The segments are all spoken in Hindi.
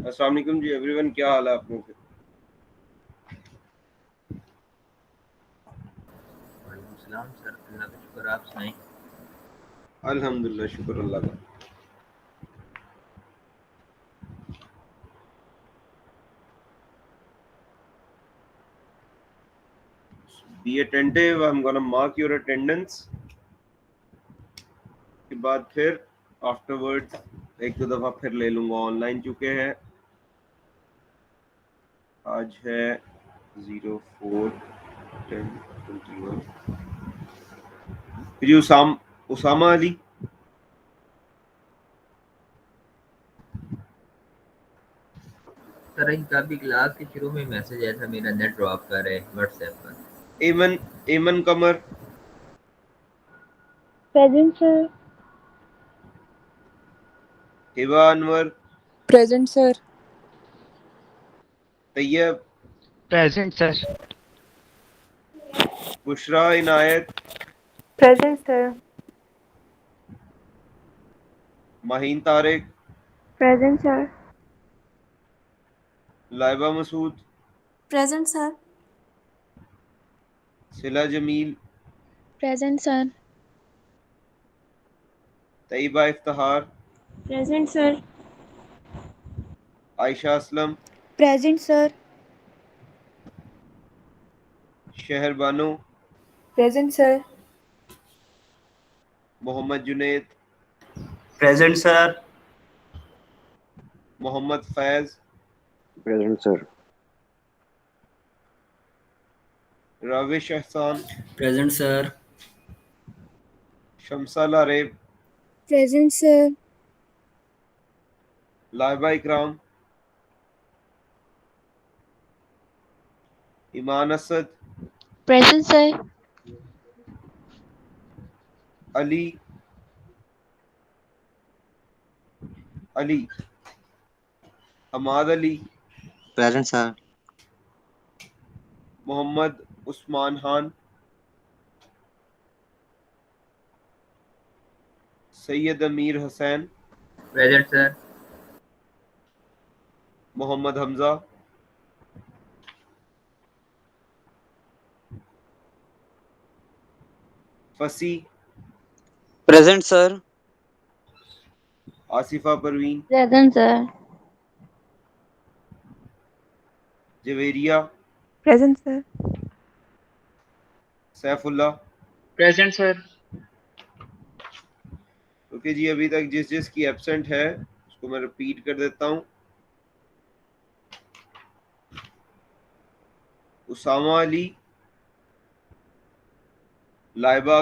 अस्सलाम वालेकुम जी एवरीवन, क्या हाल है आप लोगों के? वालेकुम सलाम सर, अल्लाह का शुक्र, आप सुनाएं। अल्हम्दुलिल्लाह, शुक्र अल्लाह का। Be attentive, I'm gonna mark your attendance। के बाद फिर आफ्टरवर्ड्स एक दो दफ़ा फिर ले लूँगा। ऑनलाइन चुके हैं। आज है 04/10/21। फिर उसामा अली। सर इनका भी क्लास के शुरू में मैसेज आया था, मेरा नेट ड्रॉप कर रहा है व्हाट्सएप पर। एमन एमन कमर। Present, sir. Hiba Anwar. Present, sir. Tayyab. Present, sir. Bushra इनायत। Present, sir. Maheen Tariq. Present, sir. Laiba Masood. Present, sir. सिला Jameel. Present, sir. Taiba Iftikhar. Present, sir. Ayesha Aslam. Present, sir. Shehr Bano. Present, sir. Mohammad Junaid. Present sir. Mohammad Faiz. Present, sir. Ravish Ehsan. Present sir. Shamsa Laraib. Present, sir. Laiba Ikram. Iman Asad. Present, sir. Ali Ali Hammad Ali. Present, sir. Mohammad Usman Khan. Syed Amir Hussain. Present sir. Mohammad Hamza. Fasih. Present, sir. Asifa Parveen. Present, sir. Javeria. Present, sir. Saifullah. Present, sir. Okay ji, अभी तक जिस जिस की एब्सेंट है उसको मैं रिपीट कर देता हूँ। उसामा अली। लाइबा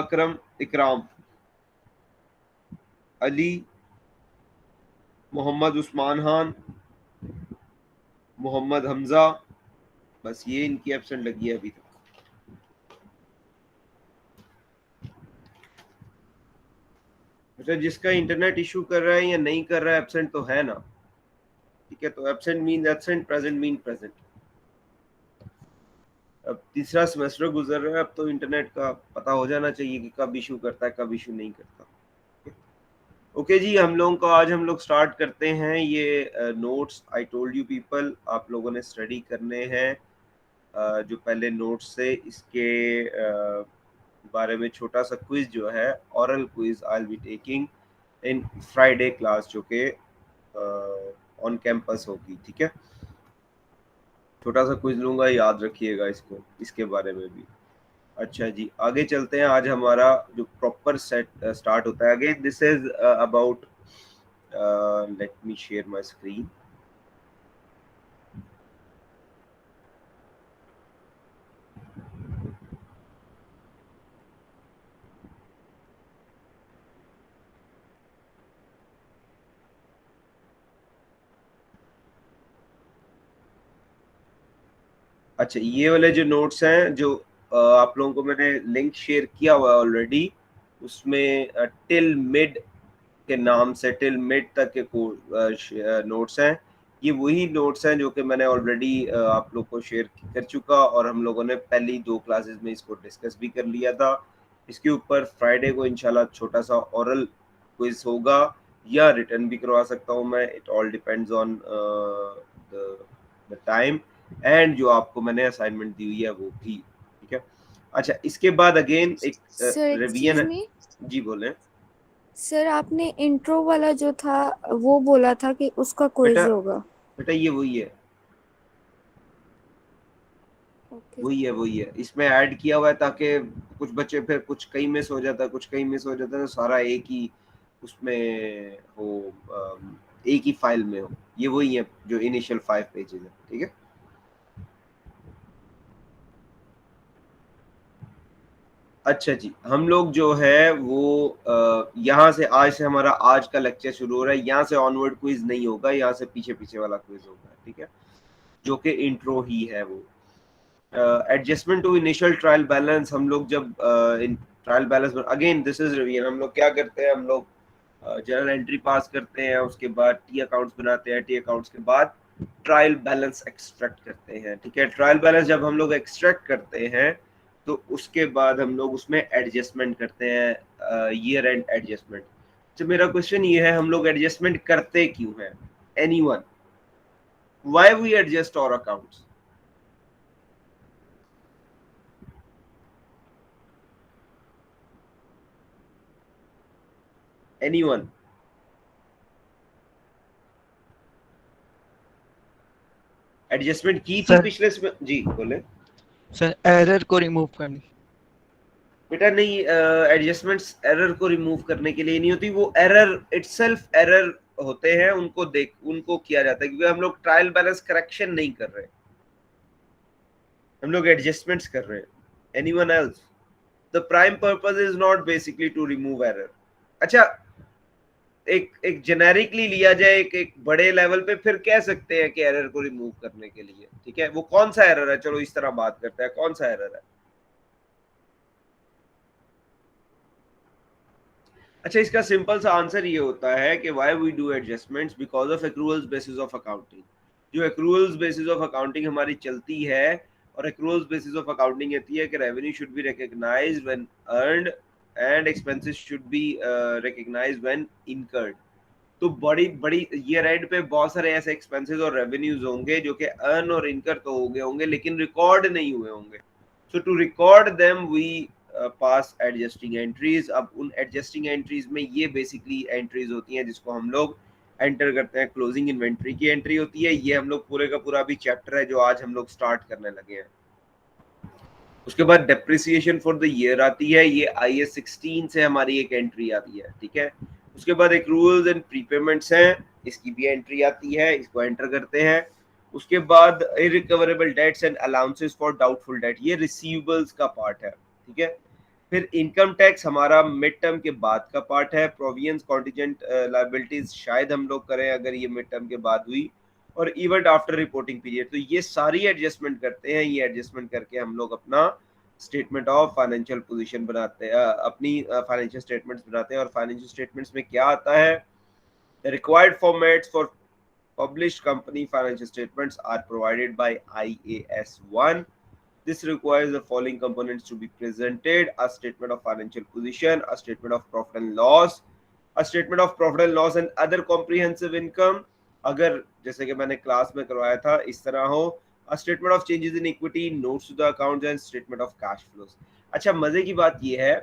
इकराम। अली। मोहम्मद उस्मान खान। मोहम्मद हमजा। बस ये इनकी एब्सेंट लगी है अभी तक। अच्छा, जिसका इंटरनेट इशू कर रहा है या नहीं कर रहा है, एब्सेंट तो है ना? ठीक है, तो absent mean absent, present mean present. अब तीसरा सेमेस्टर गुजर रहा है, अब तो इंटरनेट का पता हो जाना चाहिए कि कब इशू करता है, कब इशू नहीं करता। ओके जी, हम लोगों को आज हम लोग स्टार्ट करते हैं। ये notes I told you people, आप लोगों ने स्टडी करने हैं। जो पहले नोट्स से इसके बारे में छोटा सा क्विज जो है, oral quiz I will be taking in Friday class, जो कि ऑन कैंपस होगी। ठीक है, छोटा सा क्विज लूंगा, याद रखिएगा इसको, इसके बारे में भी। अच्छा जी, आगे चलते हैं। आज हमारा जो प्रॉपर सेट स्टार्ट होता है। Again this is about, let me share my screen. अच्छा, ये वाले जो नोट्स हैं, जो आप लोगों को मैंने लिंक शेयर किया हुआ है ऑलरेडी, उसमें टिल मिड के नाम से टिल मिड तक के नोट्स हैं। ये वही नोट्स हैं जो कि मैंने ऑलरेडी आप लोग को शेयर कर चुका, और हम लोगों ने पहली 2 क्लासेस में इसको डिस्कस भी कर लिया था। इसके ऊपर फ्राइडे को इंशाल्लाह छोटा सा ओरल क्विज होगा। या रिटर्न भी करवा सकता हूँ मैं, it all depends on the time and जो आपको मैंने असाइनमेंट दी हुई है वो भी, ठीक है। अच्छा, इसके बाद अगेन एक रिवीजन है। जी बोले सर, आपने इंट्रो वाला जो था वो बोला था कि उसका क्विज बेटा, होगा। बेटा ये वही है, वही है, इसमें ऐड किया हुआ है ताकि कुछ बच्चे फिर कुछ कहीं मिस हो जाता है, कुछ कहीं मिस हो जाता है, तो सारा एक ही उसमें हो, एक ही फाइल में हो। ये वही है जो इनिशियल 5 पेजेस है, ठीक है। अच्छा जी, हम लोग जो है वो यहाँ से आज से हमारा आज का लेक्चर शुरू हो रहा है। यहाँ से ऑनवर्ड क्विज नहीं होगा, यहाँ से पीछे पीछे वाला क्विज होगा, ठीक है, जो कि इंट्रो ही है वो। Adjustment to initial trial balance, हम लोग जब इन trial balance, again this is revision, हम लोग क्या करते हैं, हम लोग जर्नल एंट्री पास करते हैं, उसके बाद टी अकाउंट्स बनाते हैं, टी अकाउंट्स के बाद ट्रायल बैलेंस एक्सट्रैक्ट करते हैं, ठीक है। ट्रायल बैलेंस जब हम लोग एक्सट्रैक्ट करते हैं तो उसके बाद हम लोग उसमें एडजस्टमेंट करते हैं, ईयर एंड एडजस्टमेंट। तो मेरा क्वेश्चन ये है, हम लोग एडजस्टमेंट करते क्यों हैं? Anyone, why we adjust our accounts? Anyone? Adjustment की थी सर पिछले जी बोले सर एरर को रिमूव करनी। बेटा नहीं, एडजस्टमेंट्स एरर को रिमूव करने के लिए नहीं होती, वो एरर इटसेल्फ एरर होते हैं, उनको किया जाता है, क्योंकि हम लोग ट्रायल बैलेंस करेक्शन नहीं कर रहे, हम लोग एडजस्टमेंट्स कर रहे हैं। Anyone else? The prime purpose is not basically to remove error. अच्छा, एक जेनेरिकली लिया जाए, एक बड़े लेवल पे फिर कह सकते हैं कि एरर को रिमूव करने के लिए, ठीक है। वो कौन सा एरर है, चलो इस तरह बात करते हैं, कौन सा एरर है? अच्छा, इसका सिंपल सा आंसर ये होता है कि why we do adjustments, because of accruals basis of accounting. जो एक्रूअल्स बेसिस ऑफ अकाउंटिंग हमारी चलती है, और एक्रूअल्स बेसिस ऑफ अकाउंटिंग कहती है कि revenue should be recognised when earned and expenses should be recognised when incurred. तो बड़ी बड़ी ईयर एंड पे बहुत सारे ऐसे एक्सपेंसेस और रेवेन्यूज होंगे जो कि अर्न और इनकर तो हो गए होंगे लेकिन रिकॉर्ड नहीं हुए होंगे। So to record them we pass adjusting entries. अब उन एडजस्टिंग एंट्रीज में ये बेसिकली एंट्रीज होती हैं जिसको हम लोग एंटर करते हैं। क्लोजिंग इन्वेंट्री की एंट्री होती है, ये हम लोग पूरे का पूरा भी चैप्टर है जो आज हम लोग स्टार्ट करने लगे हैं। उसके बाद डेप्रिसिएशन फॉर द ईयर आती है, ये IAS 16 से हमारी एक एंट्री आती है, ठीक है। उसके बाद एक्रूअल्स एंड प्रीपेमेंट्स हैं, इसकी भी एंट्री आती है, इसको एंटर करते हैं। उसके बाद irrecoverable debts and allowances for doubtful debt, ये रिसीवेबल्स का पार्ट है, ठीक है। फिर इनकम टैक्स हमारा मिड टर्म के बाद का पार्ट है। प्रोविजंस कॉन्टिजेंट लायबिलिटीज शायद हम लोग करें अगर ये मिड टर्म के बाद हुई, और इवेंट आफ्टर रिपोर्टिंग पीरियड। तो ये सारी एडजस्टमेंट करते हैं, ये एडजस्टमेंट करके हम लोग अपना स्टेटमेंट ऑफ फाइनेंशियल पोजीशन बनाते हैं, अपनी फाइनेंशियल स्टेटमेंट्स बनाते हैं। और फाइनेंशियल स्टेटमेंट्स में क्या आता है, the required formats for published company financial statements are provided by IAS 1. This requires the following components to be presented: a statement of financial position, a statement of profit and loss, a statement of profit and loss and other comprehensive income, अगर जैसे कि मैंने क्लास में करवाया था इस तरह हो, a statement of changes in equity, notes to the accounts and statement of cash flows. अच्छा, मजे की बात ये है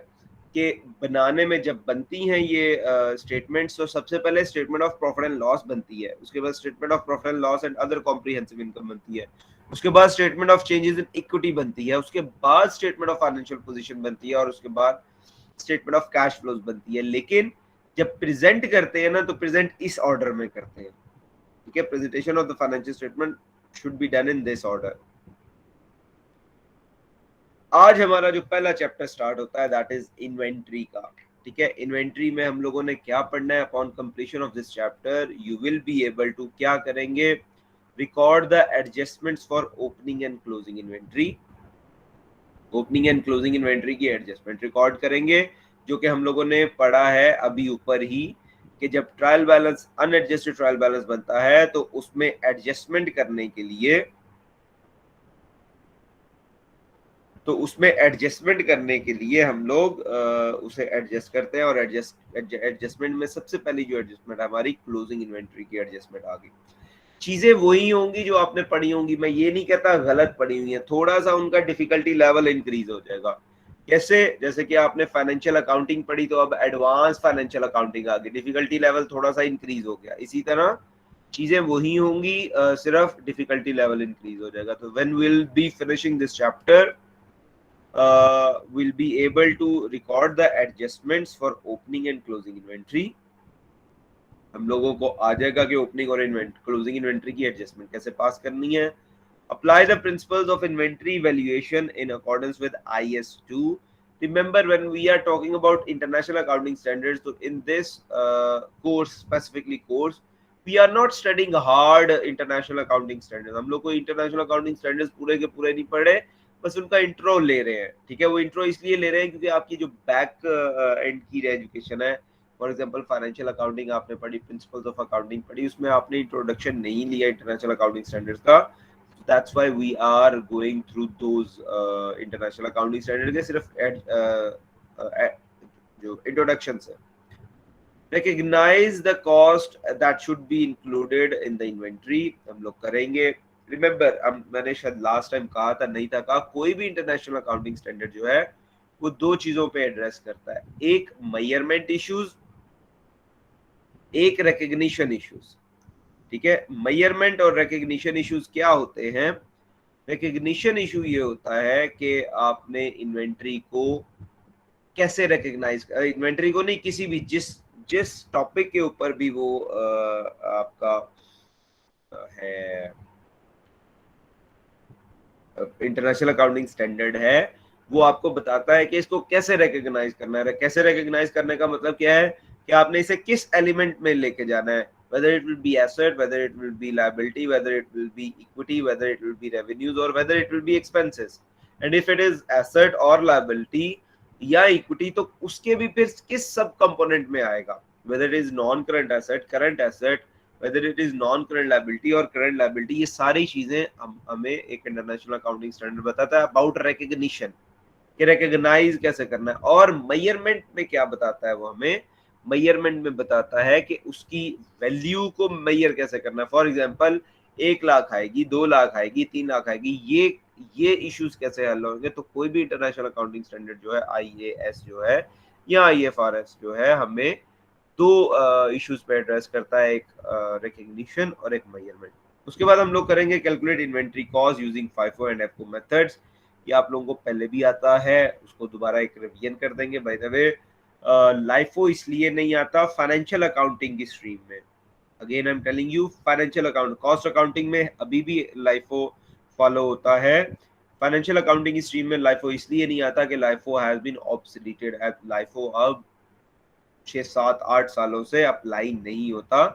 कि बनाने में जब बनती हैं ये स्टेटमेंट्स, तो सबसे पहले statement of profit and loss बनती है, उसके बाद statement of profit and loss and other comprehensive income बनती है, उसके बाद statement of changes in equity बनती है, उसके बाद स्टेटमेंट ऑफ फाइनेंशियल पोजीशन बनती है, और उसके बाद स्टेटमेंट ऑफ कैश फ्लोज बनती है। लेकिन जब प्रेजेंट करते हैं ना, तो प्रेजेंट इस ऑर्डर में करते हैं, ठीक है। Presentation of the financial statement should be done in this order. आज हमारा जो पहला चैप्टर स्टार्ट होता है दैट इज इन्वेंट्री का, ठीक है। इन्वेंट्री में हम लोगों ने क्या पढ़ना है? Upon completion of this chapter you will be able to क्या करेंगे, record the adjustments for opening and closing inventory. Opening and closing inventory की एडजस्टमेंट रिकॉर्ड करेंगे, जो कि हम लोगों ने पढ़ा है अभी ऊपर ही कि जब trial balance unadjusted trial balance बनता है तो उसमें एडजस्टमेंट करने के लिए तो उसमें एडजस्टमेंट करने के लिए हम लोग उसे एडजस्ट करते हैं, और एडजस्टमेंट में सबसे पहली जो एडजस्टमेंट है हमारी क्लोजिंग इन्वेंट्री की एडजस्टमेंट आ गई। चीजें वही होंगी जो आपने पढ़ी होंगी, मैं ये नहीं कहता गलत पढ़ी हुई है, थोड़ा सा उनका डिफिकल्टी लेवल इंक्रीज हो जाएगा। कैसे? जैसे कि आपने फाइनेंशियल अकाउंटिंग पढ़ी तो अब एडवांस फाइनेंशियल अकाउंटिंग आ गई, डिफिकल्टी लेवल थोड़ा सा इंक्रीज हो गया। इसी तरह चीजें वही होंगी, सिर्फ डिफिकल्टी लेवल इंक्रीज हो जाएगा। तो when will be finishing this chapter, we'll be able to record the adjustments for opening and closing inventory। हम लोगों को आ जाएगा कि ओपनिंग और क्लोजिंग इन्वेंट्री की एडजस्टमेंट कैसे पास करनी है। Apply the principles of inventory valuation in accordance with IS2। Remember when we are talking about international accounting standards, तो in this course, specifically course, we are not studying hard international accounting standards. हम लोग को इंटरनेशनल अकाउंटिंग स्टैंडर्ड्स पूरे के पूरे नहीं पढ़े, बस उनका इंट्रो ले रहे हैं। ठीक है, वो इंट्रो इसलिए ले रहे हैं क्योंकि आपकी जो बैक एंड की एजुकेशन है, फॉर एग्जांपल फाइनेंशियल अकाउंटिंग आपने पढ़ी, प्रिंसिपल्स ऑफ अकाउंटिंग पढ़ी, उसमें आपने इंट्रोडक्शन नहीं लिया इंटरनेशनल अकाउंटिंग स्टैंडर्ड्स का। That's why we are going through those international accounting standard के सिर्फ जो इंट्रोडक्शन है। Recognize the cost that should be included in the inventory, हम लोग करेंगे। रिमेंबर, मैंने शायद लास्ट टाइम कहा था, नहीं था कहा, कोई भी इंटरनेशनल अकाउंटिंग स्टैंडर्ड जो है वो दो चीजों पे एड्रेस करता है, एक मेजरमेंट इश्यूज, एक रिकग्निशन इश्यूज। ठीक है, मेजरमेंट और रिकग्निशन इश्यूज क्या होते हैं? रिकग्निशन इशू ये होता है कि आपने इन्वेंट्री को कैसे रिकग्नाइज, इन्वेंट्री को नहीं, किसी भी जिस टॉपिक के ऊपर भी वो आपका है इंटरनेशनल अकाउंटिंग स्टैंडर्ड है, वो आपको बताता है कि इसको कैसे रिकग्नाइज करना है। कैसे रिकग्नाइज करने का मतलब क्या है कि आपने इसे किस एलिमेंट में लेके जाना है, whether it will be asset, whether it will be liability, whether it will be equity, whether it will be revenues, or whether it will be expenses। and if it is asset or liability या इक्विटी, तो उसके भी फिर किस सब कंपोनेंट में आएगा, whether it is non current asset, current asset, whether it is non current liability और current liability, ये सारी चीजें हमें एक इंटरनेशनल अकाउंटिंग स्टैंडर्ड बताता है अबाउट रिकग्निशन, कि रिकग्नाइज कैसे करना है। और मेजरमेंट में क्या बताता है वो हमें? मेजरमेंट में बताता है कि उसकी वैल्यू को मेजर कैसे करना है। फॉर एग्जांपल 1 लाख आएगी, 2 लाख आएगी, 3 लाख आएगी, ये इश्यूज कैसे हल होंगे? तो कोई भी इंटरनेशनल अकाउंटिंग स्टैंडर्ड जो है, IAS जो है या IFRS जो है, हमें दो इश्यूज पे एड्रेस करता है, एक रिकग्निशन और एक मेजरमेंट। उसके बाद हम लोग करेंगे calculate inventory cost using FIFO and FIFO methods. ये आप लोगों को पहले भी आता है, उसको दोबारा एक रिवीजन कर देंगे। बाय द वे, LIFO इसलिए नहीं आता फाइनेंशियल अकाउंटिंग की स्ट्रीम में, again I am telling you, financial account, cost accounting में अभी भी LIFO फॉलो होता है, फाइनेंशियल अकाउंटिंग की स्ट्रीम में LIFO इसलिए नहीं आता कि LIFO हैज बीन ऑब्सोलीटेड। LIFO अब 6, 7, 8 सालों से अप्लाई नहीं होता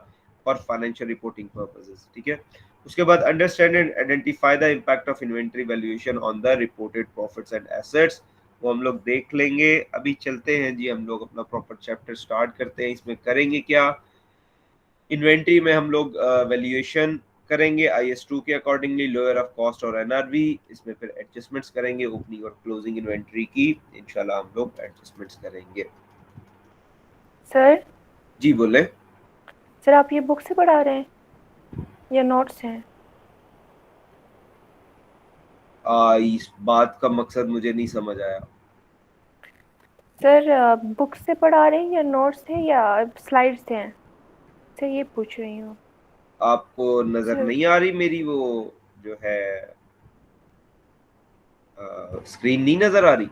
फॉर फाइनेंशियल रिपोर्टिंग पर्पसेस। ठीक है, उसके बाद understand and identify the impact of inventory valuation on the reported profits and assets, वो हम लोग देख लेंगे। अभी चलते हैं जी, हम लोग अपना प्रॉपर चैप्टर स्टार्ट करते हैं। इसमें करेंगे क्या? इन्वेंट्री में हम लोग वैल्यूएशन करेंगे IS2 के अकॉर्डिंगली, लोअर ऑफ कॉस्ट और NRV। इसमें फिर एडजस्टमेंट्स करेंगे, ओपनिंग और क्लोजिंग इन्वेंट्री की इंशाल्लाह हम लोग एडजस्टमेंट्स करेंगे। सर जी बोले। सर आप ये बुक से पढ़ा रहे हैं या नोट्स हैं? इस बात का मकसद मुझे नहीं समझ आया। सर बुक से पढ़ा रहे हैं या नोट्स हैं या स्लाइड्स हैं? सर ये पूछ रही हूँ। आपको नजर सर नहीं आ रही मेरी वो जो है स्क्रीन नहीं नजर आ रही?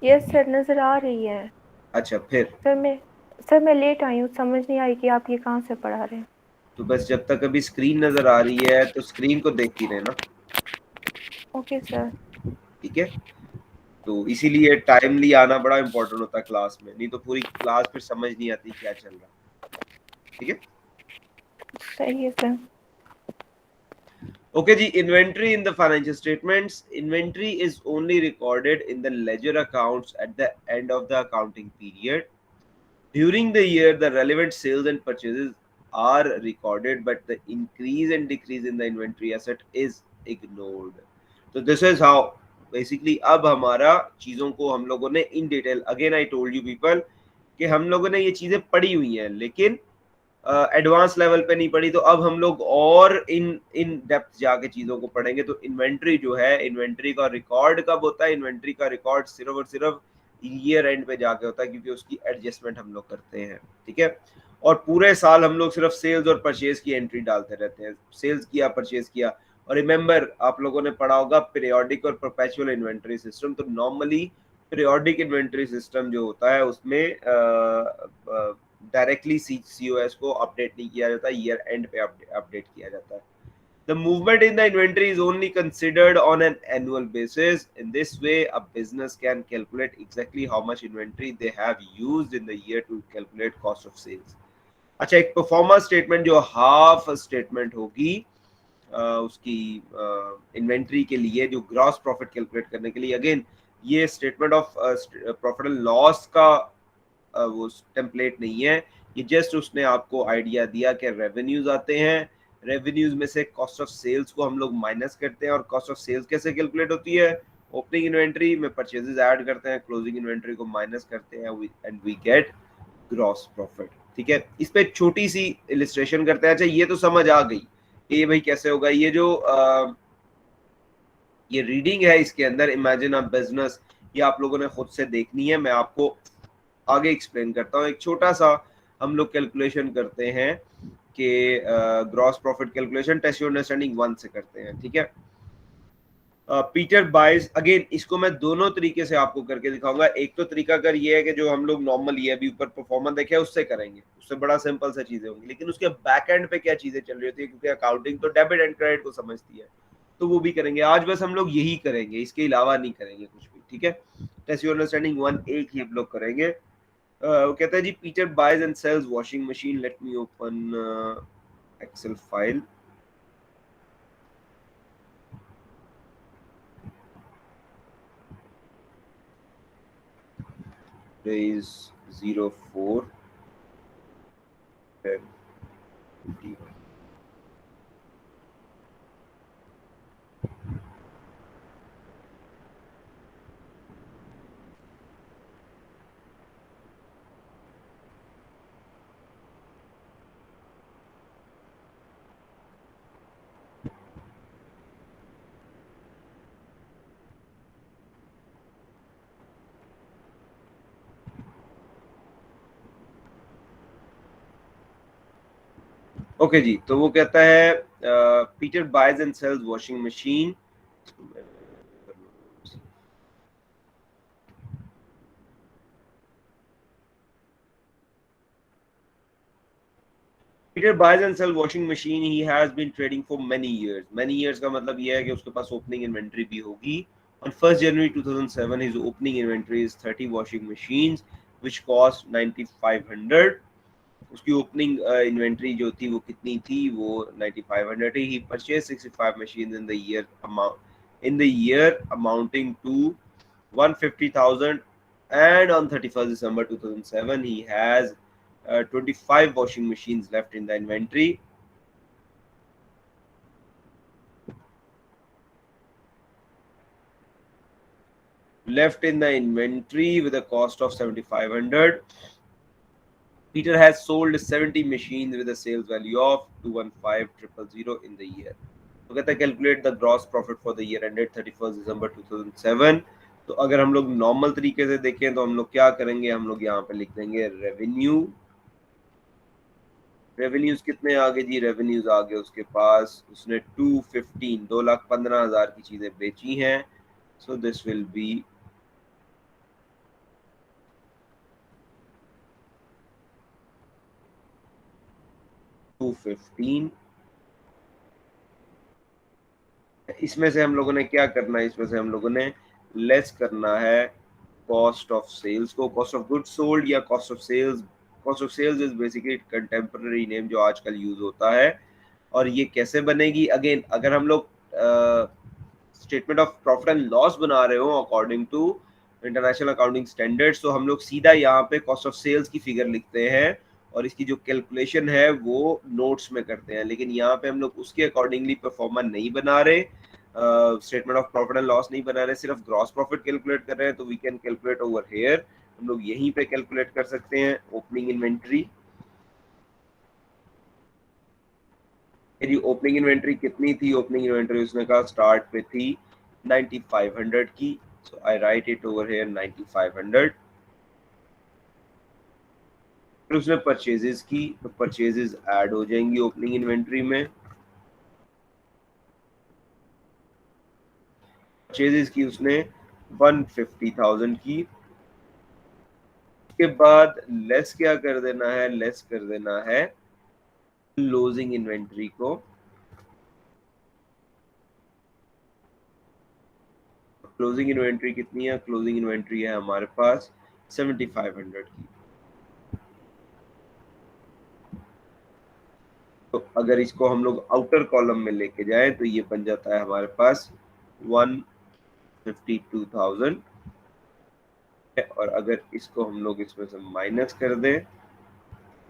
यस सर, नज़र आ रही है। अच्छा, फिर सर मैं लेट आई हूँ, समझ नहीं आई कि आप ये कहाँ से पढ़ा रहे हैं। तो बस जब तक अभी स्क्रीन नजर आ रही है तो स्क्रीन को देखती रहना। Okay sir. ठीक है, तो इसीलिए टाइमली आना बड़ा इंपॉर्टेंट होता है क्लास में, नहीं तो पूरी क्लास फिर समझ नहीं आती क्या चल रहा। ठीक है, सही है सर। Okay जी, inventory in the financial statements. Inventory is only recorded in the ledger accounts at the end of the accounting period. During the year, the relevant sales and purchases are recorded, but the increase and decrease in the inventory asset is ignored. So this is how basically अब हमारा चीज़ों को हम लोगों ने in detail, again I told you people कि हम लोगों ने ये चीज़ें पढ़ी हुई हैं लेकिन एडवांस लेवल पे नहीं पढ़ी, तो अब हम लोग और इन डेप्थ जाके चीज़ों को पढ़ेंगे। तो इन्वेंट्री जो है, इन्वेंट्री का रिकॉर्ड कब होता है? इन्वेंट्री का रिकॉर्ड सिर्फ और सिर्फ ईयर एंड पे जाके होता है, क्योंकि उसकी एडजस्टमेंट हम लोग करते हैं, ठीक है। और पूरे साल हम लोग सिर्फ सेल्स और परचेज की एंट्री डालते रहते हैं, सेल्स किया, परचेज किया। और रिमेंबर, आप लोगों ने पढ़ा होगा पीरियोडिक और परपेचुअल इन्वेंट्री सिस्टम। तो नॉर्मली पीरियोडिक इन्वेंट्री सिस्टम जो होता है उसमें डायरेक्टली COS को अपडेट नहीं किया जाता, ईयर एंड पे अपडेट किया जाता है। The movement in the inventory is only considered on an annual basis. In this way, a business can calculate exactly how much inventory they have used in the year to calculate cost of sales. अच्छा, एक परफॉर्मेंस स्टेटमेंट जो हाफ स्टेटमेंट होगी उसकी इन्वेंट्री के लिए, जो ग्रॉस प्रॉफिट कैलकुलेट करने के लिए, अगेन ये statement of profit and loss का वो टेम्पलेट नहीं है, ये जस्ट उसने आपको आइडिया दिया कि रेवेन्यूज आते हैं, रेवेन्यूज में से कॉस्ट ऑफ सेल्स को हम लोग माइनस करते हैं। और कॉस्ट ऑफ सेल्स कैसे कैलकुलेट होती है? ओपनिंग इन्वेंट्री में परचेजेस ऐड करते हैं, क्लोजिंग इन्वेंट्री को माइनस करते हैं, and we get gross profit, ठीक है। इस पे छोटी सी इलिस्ट्रेशन करते हैं। अच्छा, ये तो समझ आ गई कि ये भाई कैसे होगा। ये जो ये रीडिंग है इसके अंदर, इमेजिन अ बिजनेस, ये आप लोगों ने खुद से देखनी है, मैं आपको आगे एक्सप्लेन करता हूँ। एक छोटा सा हम लोग कैलकुलेशन करते हैं कि gross profit calculation test your understanding 1 से करते हैं, ठीक है। पीटर बाइज, अगेन इसको मैं दोनों तरीके से आपको करके दिखाऊंगा। एक तो तरीका कर ये है कि जो हम लोग नॉर्मल ये अभी ऊपर परफॉर्मेंस देखे उससे करेंगे, उससे बड़ा सिंपल सा चीजें होंगी, लेकिन उसके बैक एंड पे क्या चीजें चल रही होती है, क्योंकि अकाउंटिंग तो डेबिट एंड क्रेडिट को समझती है, तो वो भी करेंगे। आज बस हम लोग यही करेंगे, इसके अलावा नहीं करेंगे कुछ भी, ठीक है। टेस्ट योर अंडरस्टैंडिंग 1 एक ही हम लोग करेंगे। वो कहता है जी, Peter buys and sells washing machine. Let me open Excel file. is 04 10 50. Okay जी, तो वो कहता है Peter buys and sells washing machine. Peter buys and sells washing machine. He has been trading for many years. Many years का मतलब ये है कि उसके पास ओपनिंग इन्वेंट्री भी होगी। On 1st January 2007, his opening inventory is 30 washing machines, which cost 9,500. उसकी ओपनिंग इन्वेंट्री जो थी वो कितनी थी? वो 9,500 थी। He purchased 65 machines in the year amounting to 150,000, and on 31st December 2007 he has 25 washing machines left in the inventory. Left in the inventory with a cost of 7,500. Peter has sold 70 machines with a sales value of 215,000 in the year. तो कहता है calculate the gross profit for the year ended 31st December 2007. तो अगर हम लोग नॉर्मल तरीके से देखें तो हम लोग क्या करेंगे? हम लोग यहाँ पे लिख देंगे रेवेन्यू। रेवेन्यूज कितने आ गए जी? रेवेन्यूज आ गए उसके पास, उसने 2,15,000 की चीजें बेची हैं। So this will be 215। इसमें से हम लोगों ने क्या करना है? इसमें से हम लोगों ने लेस करना है कॉस्ट ऑफ सेल्स को। कॉस्ट ऑफ गुड्स सोल्ड या cost of sales, cost of sales is basically contemporary name जो आजकल यूज होता है। और ये कैसे बनेगी? अगेन, अगर हम लोग statement of profit and loss बना रहे हो according to international accounting standards, तो हम लोग सीधा यहाँ पे कॉस्ट ऑफ सेल्स की फिगर लिखते हैं और इसकी जो कैलकुलेशन है वो नोट्स में करते हैं। लेकिन यहाँ पे हम लोग उसके अकॉर्डिंगली परफॉर्मा नहीं बना रहे, statement of profit and loss नहीं बना रहे, सिर्फ ग्रॉस प्रॉफिट कैलकुलेट कर रहे हैं, तो we can calculate over here, हम लोग यहीं पे कैलकुलेट कर सकते हैं ओपनिंग इन्वेंट्री। मेरी ओपनिंग इन्वेंट्री कितनी थी? ओपनिंग इन्वेंट्री उसने कहा स्टार्ट पे थी 9500 की, सो आई राइट इट ओवर हियर 9500। फिर उसने परचेजेस की, तो परचेजेस ऐड हो जाएंगी ओपनिंग इन्वेंट्री में। परचेजेस की उसने 150,000 की, उसके बाद लेस क्या कर देना है? लेस कर देना है क्लोजिंग इन्वेंट्री को। क्लोजिंग इन्वेंट्री कितनी है? क्लोजिंग इन्वेंट्री है हमारे पास 7500 की। तो अगर इसको हम लोग आउटर कॉलम में लेके जाए तो ये बन जाता है हमारे पास 152,000, और अगर इसको हम लोग इसमें से माइनस कर दें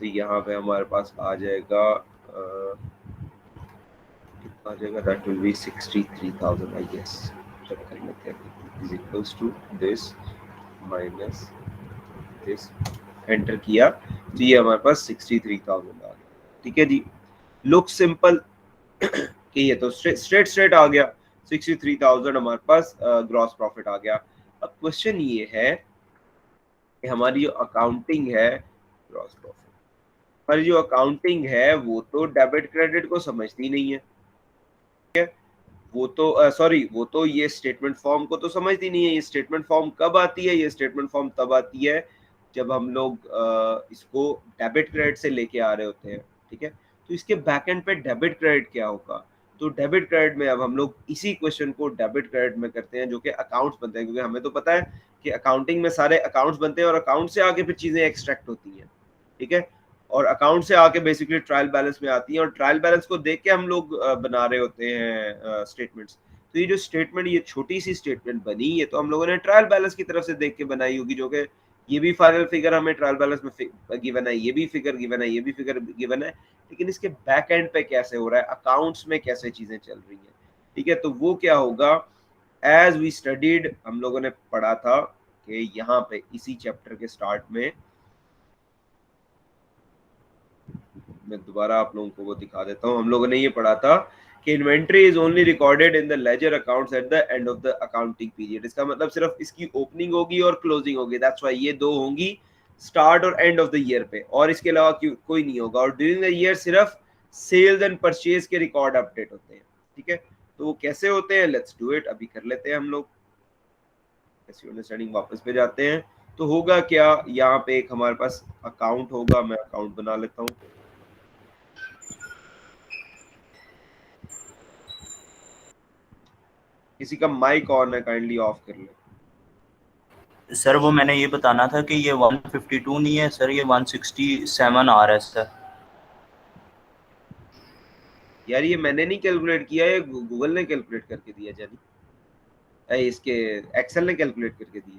तो यहाँ पे हमारे पास आ जाएगा that will be 63,000 I guess. Check कर लेते हैं, is equals to this minus this, enter किया तो ये हमारे पास 63,000 आ गया। ठीक है जी, लुक सिंपल कि ये तो स्ट्रेट आ गया 63,000 हमारे पास ग्रॉस प्रॉफिट आ गया। अब क्वेश्चन ये है कि हमारी जो अकाउंटिंग है ग्रॉस प्रॉफिट, हमारी जो अकाउंटिंग है वो तो डेबिट क्रेडिट को समझती नहीं है, ठीक है? वो तो सॉरी वो तो ये स्टेटमेंट फॉर्म को तो समझती नहीं है। ये स्टेटमेंट फॉर्म कब आती है? ये स्टेटमेंट फॉर्म तब आती है जब हम लोग इसको डेबिट क्रेडिट से लेके आ रहे होते हैं, ठीक है? तो इसके बैक एंड पे डेबिट क्रेडिट क्या होगा? तो डेबिट क्रेडिट में अब हम लोग इसी क्वेश्चन को डेबिट क्रेडिट में करते हैं, जो कि अकाउंट्स बनते हैं, क्योंकि हमें तो पता है कि अकाउंटिंग में सारे अकाउंट्स बनते हैं और अकाउंट से आगे फिर चीजें एक्सट्रैक्ट होती हैं, ठीक है? और अकाउंट से आके बेसिकली ट्रायल बैलेंस में आती है, और ट्रायल बैलेंस को देख के हम लोग बना रहे होते हैं स्टेटमेंट्स। तो ये जो स्टेटमेंट, ये छोटी सी स्टेटमेंट बनी, ये तो हम लोगों ने ट्रायल बैलेंस की तरफ से देख के बनाई होगी, जो कि ये भी फाइनल फिगर हमें ट्रायल बैलेंस में गिवन है, ये भी फिगर गिवन है, ये भी फिगर गिवन है, लेकिन इसके बैक एंड पे कैसे हो रहा है, अकाउंट्स में कैसे चीजें चल रही हैं, ठीक है? तो वो क्या होगा, एज वी स्टडीड, हम लोगों ने पढ़ा था कि यहाँ पे इसी चैप्टर के स्टार्ट में, मैं दोबारा आप लोगों को वो दिखा देता हूँ, हम लोगों ने ये पढ़ा था कि inventory is only recorded in the ledger accounts at the end of the accounting period. इसका मतलब सिर्फ इसकी ओपनिंग होगी और क्लोजिंग होगी, दैट्स व्हाई ये दो होंगी स्टार्ट और एंड ऑफ द ईयर पे, और इसके अलावा कोई नहीं होगा। और ड्यूरिंग द ईयर सिर्फ सेल्स एंड परचेज के रिकॉर्ड अपडेट होते हैं, ठीक है? तो वो कैसे होते हैं, लेट्स डू इट, अभी कर लेते हैं हम लोग। ऐसी अंडरस्टैंडिंग वापस पे जाते हैं, तो होगा क्या, यहाँ पे एक हमारे पास अकाउंट होगा, मैं अकाउंट बना लेता हूँ। किसी का माइक ऑन है, काइंडली ऑफ कर ले। सर वो मैंने ये बताना था कि ये 152 नहीं है सर, ये 167 आ रहा है सर। यार ये मैंने नहीं कैलकुलेट किया है, गूगल ने कैलकुलेट करके दिया, जानी इसके एक्सेल ने कैलकुलेट करके दिया।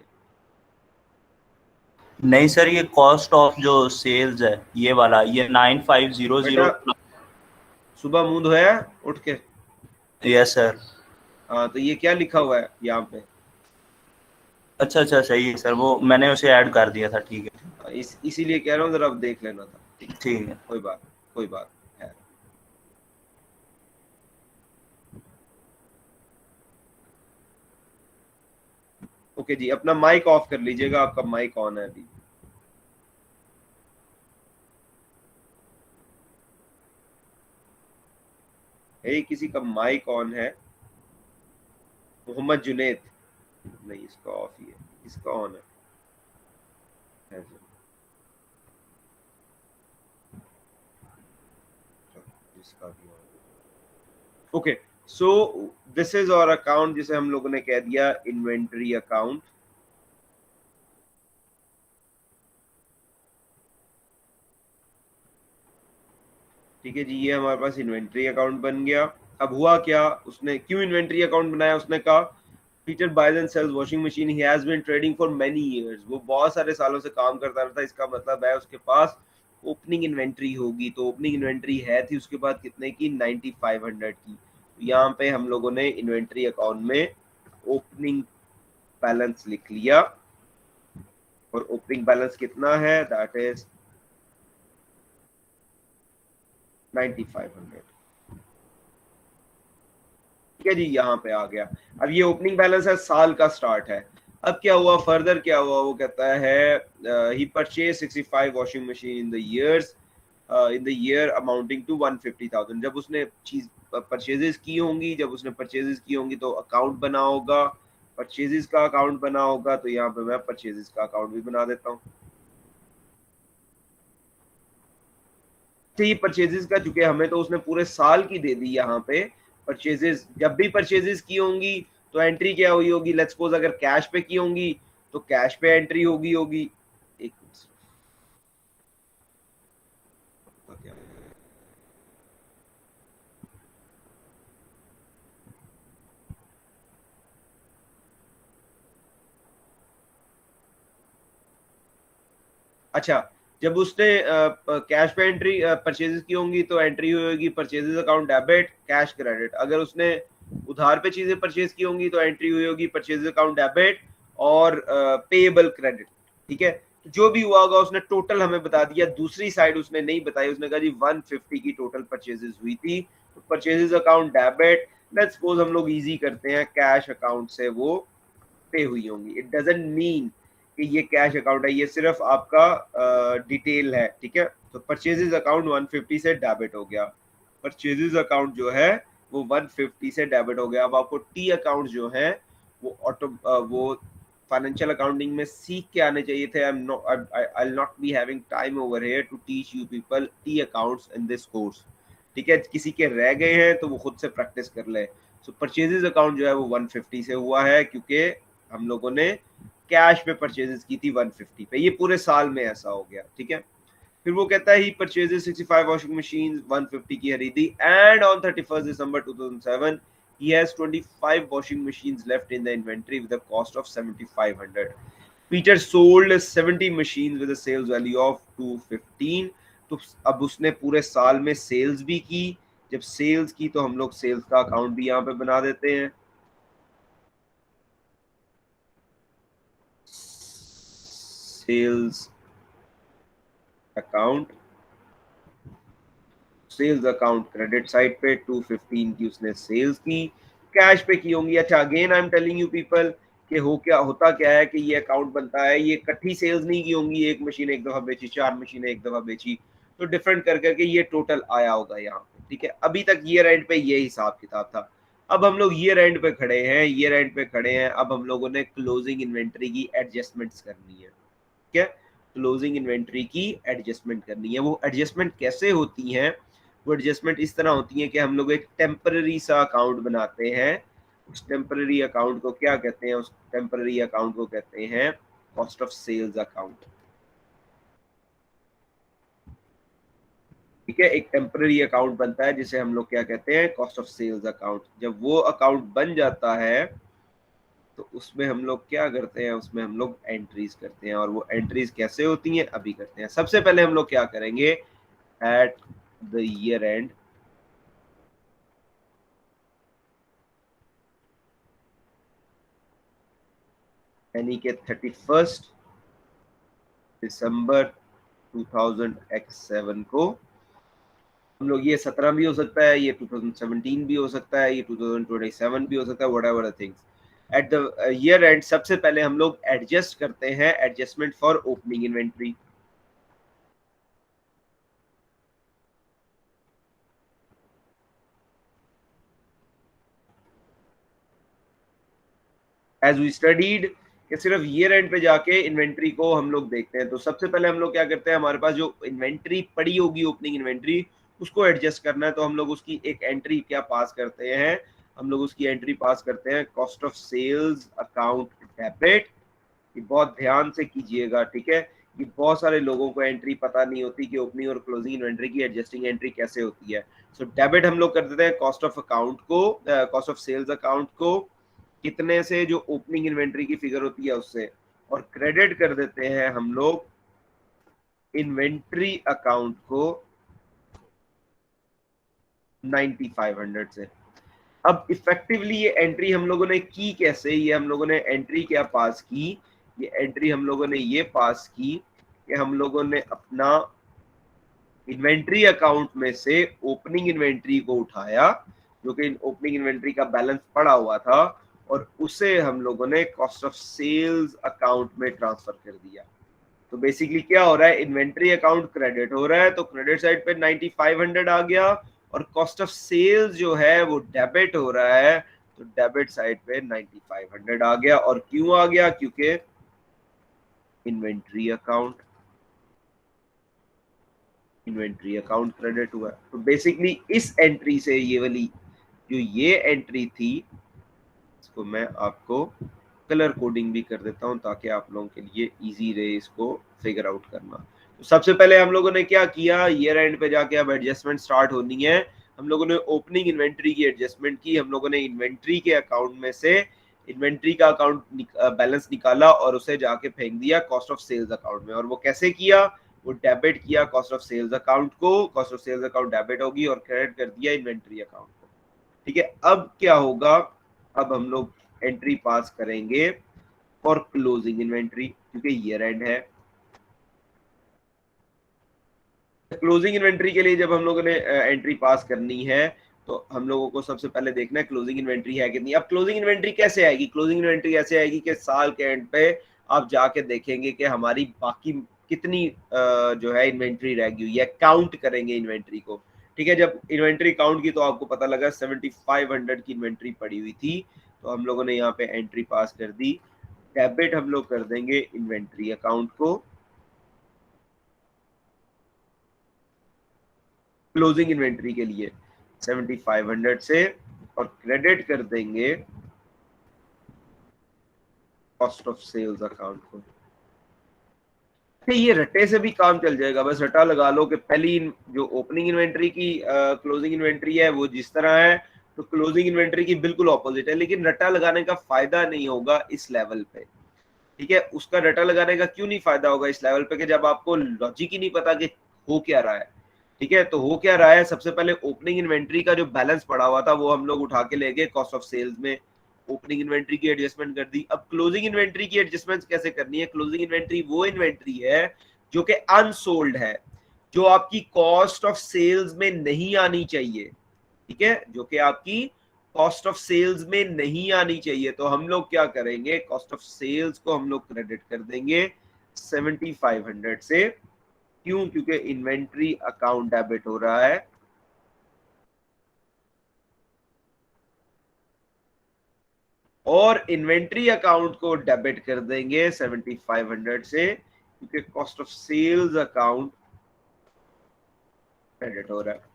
नहीं सर, ये कॉस्ट ऑफ जो सेल्स है ये वाला, ये 9500। सुबह मुंह धोया उठ के? Yes sir. हाँ, तो ये क्या लिखा हुआ है यहाँ पे? अच्छा अच्छा सही है सर, वो मैंने उसे ऐड कर दिया था, ठीक है। इसीलिए कह रहा हूँ, जरा अब देख लेना था। ठीक है, कोई बात है। ओके जी, अपना माइक ऑफ कर लीजिएगा, आपका माइक ऑन है अभी। किसी का माइक ऑन है? मोहम्मद जुनेद? नहीं, इसका ऑफ ही है, इसका ऑन है। इसका भी on. Okay, so this is our account, जिसे हम लोगों ने कह दिया इन्वेंटरी अकाउंट। ठीक है जी, ये हमारे पास इन्वेंटरी अकाउंट बन गया। अब हुआ क्या, उसने क्यों इन्वेंटरी अकाउंट बनाया? उसने कहा Peter buys and sells washing machine, he has been trading for many years. वो बहुत सारे सालों से काम करता रहता है, इसका मतलब है उसके पास ओपनिंग इन्वेंट्री होगी। तो ओपनिंग इन्वेंट्री है थी उसके बाद कितने की? 9500 की। यहाँ पे हम लोगों ने इन्वेंट्री अकाउंट में ओपनिंग बैलेंस लिख लिया और ओपनिंग बैलेंस कितना है, दैट इज 9500। ठीक है जी, यहाँ पे आ गया। अब ये ओपनिंग बैलेंस है, साल का स्टार्ट है। अब क्या हुआ, फर्दर क्या हुआ, वो कहता है he purchase 65 washing machine in the year amounting to 150,000। जब उसने चीज परचेजेस की होंगी, तो अकाउंट बना होगा, परचेजेस का अकाउंट बना होगा, तो यहाँ पे मैं परचेजेस का अकाउंट भी बना देता हूँ। ये परचेजेस का, चूंकि हमें तो उसने पूरे साल की दे दी, यहाँ पे परचेजेस, जब भी परचेजेस की होंगी तो एंट्री क्या हुई होगी, लेट्स सपोज अगर कैश पे की होंगी तो कैश पे एंट्री होगी। एक अच्छा, जब उसने कैश पे एंट्री परचेजेस की होंगी तो एंट्री होगी purchases account debit, cash credit. अगर उसने उधार पे चीजें परचेज की होंगी तो एंट्री हुई होगी परचेजेस अकाउंट डेबिट और पेएबल क्रेडिट। ठीक है, तो जो भी हुआ होगा उसने टोटल हमें बता दिया। दूसरी साइड उसने नहीं बताई, उसने कहा जी 150 की टोटल परचेजेस हुई थी, तो purchases account debit, let's suppose हम लोग इजी करते हैं, कैश अकाउंट से वो पे हुई होंगी। इट डजंट मीन कि ये कैश अकाउंट है, ये सिर्फ आपका डिटेल है। ठीक है, तो परचेजेस अकाउंट 150 से डेबिट हो गया, परचेजेस अकाउंट जो है वो 150 से डेबिट हो गया। अब आपको टी अकाउंट जो है वो फाइनेंशियल अकाउंटिंग में सीख के आने चाहिए थे। I will not be having time over here to teach you people T accounts in this course. ठीक है, किसी के रह गए हैं तो वो खुद से प्रैक्टिस कर ले। सो परचेजेस अकाउंट जो है वो 150 से हुआ है, क्योंकि हम लोगों ने कैश पे परचेजेस की थी 150 पे, ये पूरे साल में ऐसा हो गया। ठीक है, फिर वो कहता है ही परचेजेस 65 वॉशिंग मशीन 150 की खरीदी, and on 31 December 2007 he has 25 washing machines left in the inventory with a cost of 7500. Peter sold 70 machines with a sales value of 215. तो अब उसने पूरे साल में सेल्स भी की। जब सेल्स की तो हम लोग सेल्स का अकाउंट भी यहाँ पे बना देते हैं। Sales account, sales account credit side पे 215 की उसने सेल्स की, कैश पे की होंगी। अच्छा, again I am telling you people कि होता क्या है कि ये अकाउंट बनता है, ये इकट्ठी सेल्स नहीं की होंगी, एक मशीन एक दफा बेची, 4 मशीनें एक दफा बेची, तो डिफरेंट कर करके ये टोटल आया होगा यहाँ पे। ठीक है, अभी तक ईयर एंड पे ये हिसाब किताब था। अब हम लोग ईयर एंड पे खड़े हैं, अब हम लोगों ने क्लोजिंग इन्वेंट्री की एडजस्टमेंट्स करनी है। ठीक है, क्लोजिंग इन्वेंट्री की एडजस्टमेंट करनी है। वो एडजस्टमेंट कैसे होती हैं, वो एडजस्टमेंट इस तरह होती है कि हम लोग एक टेम्पररी सा अकाउंट बनाते हैं। उस टेम्पररी अकाउंट को क्या कहते हैं, उस टेम्पररी अकाउंट को कहते हैं कॉस्ट ऑफ सेल्स अकाउंट। ठीक है, एक टेम्पररी अकाउंट बनता है जिसे हम लोग क्या कहते हैं, कॉस्ट ऑफ सेल्स अकाउंट। जब वो अकाउंट बन जाता है तो उसमें हम लोग क्या करते हैं, उसमें हम लोग एंट्रीज करते हैं। और वो एंट्रीज कैसे होती हैं अभी करते हैं। सबसे पहले हम लोग क्या करेंगे, एट द ईयर एंड यानी कि 31 दिसंबर 2007 को हम लोग, ये 17 भी हो सकता है, ये 2017 भी हो सकता है, ये 2027 भी हो सकता है, whatever the things. At the year end सबसे पहले हम लोग एडजस्ट करते हैं, adjustment for opening inventory. As we studied कि सिर्फ ईयर एंड पे जाके इन्वेंट्री को हम लोग देखते हैं। तो सबसे पहले हम लोग क्या करते हैं, हमारे पास जो इन्वेंट्री पड़ी होगी ओपनिंग इन्वेंट्री, उसको एडजस्ट करना है। तो हम लोग उसकी एक एंट्री क्या पास करते हैं, हम लोग उसकी एंट्री पास करते हैं cost of sales account debit. ये बहुत ध्यान से कीजिएगा। ठीक है, ये बहुत सारे लोगों को एंट्री पता नहीं होती कि ओपनिंग और क्लोजिंग इन्वेंट्री की एडजस्टिंग एंट्री कैसे होती है। सो डेबिट हम लोग कर देते हैं कॉस्ट ऑफ अकाउंट को, कॉस्ट ऑफ सेल्स अकाउंट को कितने से, जो ओपनिंग इन्वेंट्री की फिगर होती है उससे, और क्रेडिट कर देते हैं हम लोग इन्वेंट्री अकाउंट को 9500 से। अब इफेक्टिवली ये एंट्री हम लोगों ने की कैसे, ये हम लोगों ने एंट्री क्या पास की, ये एंट्री हम लोगों ने ये पास की कि हम लोगों ने अपना इन्वेंट्री अकाउंट में से ओपनिंग इन्वेंट्री को उठाया, जो कि ओपनिंग इन्वेंट्री का बैलेंस पड़ा हुआ था, और उसे हम लोगों ने कॉस्ट ऑफ सेल्स अकाउंट में ट्रांसफर कर दिया। तो बेसिकली क्या हो रहा है, इन्वेंट्री अकाउंट क्रेडिट हो रहा है, तो क्रेडिट साइड पे 9500 आ गया, और कॉस्ट ऑफ सेल्स जो है वो डेबिट हो रहा है, तो डेबिट साइड पे 9500 आ गया। और क्यों आ गया, क्योंकि इन्वेंट्री अकाउंट क्रेडिट हुआ। तो बेसिकली इस एंट्री से ये वाली जो ये एंट्री थी, इसको मैं आपको कलर कोडिंग भी कर देता हूं ताकि आप लोगों के लिए इजी रहे इसको फिगर आउट करना। तो सबसे पहले हम लोगों ने क्या किया, ईयर एंड पे जाके अब एडजस्टमेंट स्टार्ट होनी है। हम लोगों ने ओपनिंग इन्वेंट्री की एडजस्टमेंट की, हम लोगों ने इन्वेंट्री के अकाउंट में से इन्वेंट्री का अकाउंट बैलेंस निकाला और उसे जाके फेंक दिया कॉस्ट ऑफ सेल्स अकाउंट में। और वो कैसे किया, वो डेबिट किया कॉस्ट ऑफ सेल्स अकाउंट को, cost of sales account debit होगी, और क्रेडिट कर दिया इन्वेंट्री अकाउंट को। ठीक है, अब क्या होगा, अब हम लोग एंट्री पास करेंगे फॉर क्लोजिंग इन्वेंट्री, क्योंकि ईयर एंड है। क्लोजिंग इन्वेंट्री के लिए जब हम लोगों ने एंट्री पास करनी है, तो हम लोगों को सबसे पहले देखना है क्लोजिंग इन्वेंट्री है कितनी। अब क्लोजिंग इन्वेंट्री कैसे आएगी, क्लोजिंग इन्वेंट्री ऐसे आएगी कि साल के एंड पे आप जाके देखेंगे कि हमारी बाकी कितनी जो है इन्वेंट्री रह गई है, काउंट करेंगे इन्वेंट्री को। ठीक है, जब इन्वेंट्री काउंट की तो आपको पता लगा 7500 की इन्वेंट्री पड़ी हुई थी, तो हम लोगों ने यहाँ पे एंट्री पास कर दी, डेबिट हम लोग कर देंगे इन्वेंट्री अकाउंट को क्लोजिंग इन्वेंट्री के लिए 7500 से, और क्रेडिट कर देंगे कॉस्ट ऑफ सेल्स अकाउंट को। ये रट्टे से भी काम चल जाएगा, बस रट्टा लगा लो कि पहली जो ओपनिंग इन्वेंट्री की क्लोजिंग इन्वेंट्री है वो जिस तरह है, तो क्लोजिंग इन्वेंट्री की बिल्कुल ऑपोजिट है। लेकिन रट्टा लगाने का फायदा नहीं होगा इस लेवल पे। ठीक है, उसका रट्टा लगाने का क्यों नहीं फायदा होगा इस लेवल पे, कि जब आपको लॉजिक ही नहीं पता कि हो क्या रहा है। ठीक है, तो हो क्या रहा है, सबसे पहले ओपनिंग इन्वेंट्री का जो बैलेंस पड़ा हुआ था वो हम लोग उठा के ले गए कॉस्ट ऑफ सेल्स में, ओपनिंग इन्वेंट्री की एडजस्टमेंट कर दी। अब क्लोजिंग इन्वेंट्री की एडजस्टमेंट कैसे करनी है, क्लोजिंग इन्वेंट्री वो इन्वेंट्री है जो कि अनसोल्ड है, जो आपकी कॉस्ट ऑफ सेल्स में नहीं आनी चाहिए। ठीक है, जो कि आपकी कॉस्ट ऑफ सेल्स में नहीं आनी चाहिए। तो हम लोग क्या करेंगे, कॉस्ट ऑफ सेल्स को हम लोग क्रेडिट कर देंगे 7500 से। क्यों, क्योंकि इन्वेंट्री अकाउंट डेबिट हो रहा है, और इन्वेंट्री अकाउंट को डेबिट कर देंगे 7500 से, क्योंकि cost of sales account credit हो रहा है।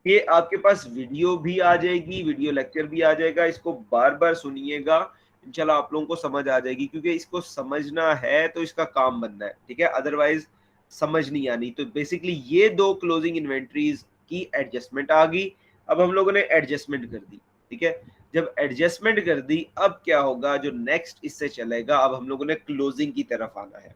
ये आपके पास वीडियो भी आ जाएगी, वीडियो लेक्चर भी आ जाएगा, इसको बार बार सुनिएगा, इंशाल्लाह आप लोगों को समझ आ जाएगी, क्योंकि इसको समझना है तो इसका काम बनना है। ठीक है, अदरवाइज समझ नहीं आनी। तो बेसिकली ये दो क्लोजिंग इन्वेंट्रीज की एडजस्टमेंट आ गई। अब हम लोगों ने एडजस्टमेंट कर दी। ठीक है, जब एडजस्टमेंट कर दी, अब क्या होगा, जो नेक्स्ट इससे चलेगा, अब हम लोगों ने क्लोजिंग की तरफ आना है।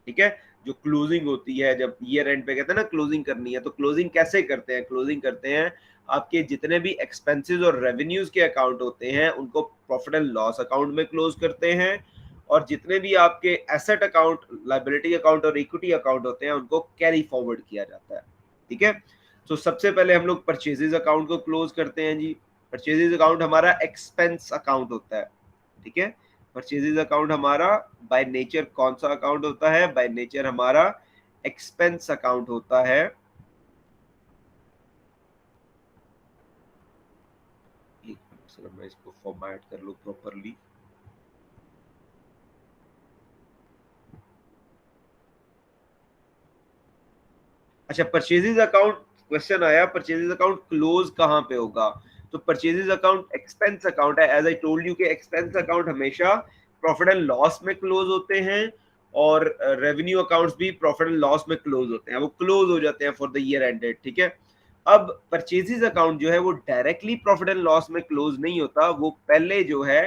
ठीक है, जो क्लोजिंग होती है, जब ईयर एंड पे कहते हैं ना क्लोजिंग करनी है, तो क्लोजिंग कैसे करते हैं, क्लोजिंग करते हैं आपके जितने भी एक्सपेंसेस और रेवेन्यूज के अकाउंट होते हैं उनको प्रॉफिट एंड लॉस अकाउंट में क्लोज करते हैं, और जितने भी आपके एसेट अकाउंट, लायबिलिटी अकाउंट और इक्विटी अकाउंट होते हैं उनको कैरी फॉरवर्ड किया जाता है। ठीक है, तो सबसे पहले हम लोग परचेजेज अकाउंट को क्लोज करते हैं जी। परचेजेज अकाउंट हमारा एक्सपेंस अकाउंट होता है। ठीक है, परचेजेज अकाउंट हमारा बाय नेचर कौन सा अकाउंट होता है, बाय नेचर हमारा एक्सपेंस अकाउंट होता है। मैं इसको फॉर्मेट कर लूं प्रॉपरली। अच्छा, परचेजेज अकाउंट क्वेश्चन आया, परचेजेज अकाउंट क्लोज कहां पे होगा, तो परचेजेज अकाउंट एक्सपेंस अकाउंट है। एज आई टोल्ड यू कि एक्सपेंस अकाउंट हमेशा प्रॉफिट एंड लॉस में क्लोज होते हैं, और रेवेन्यू अकाउंट्स भी प्रॉफिट एंड लॉस में क्लोज होते हैं, वो क्लोज हो जाते हैं फॉर द ईयर एंडेड। ठीक है, अब परचेजेज अकाउंट जो है वो डायरेक्टली प्रॉफिट एंड लॉस में क्लोज नहीं होता, वो पहले जो है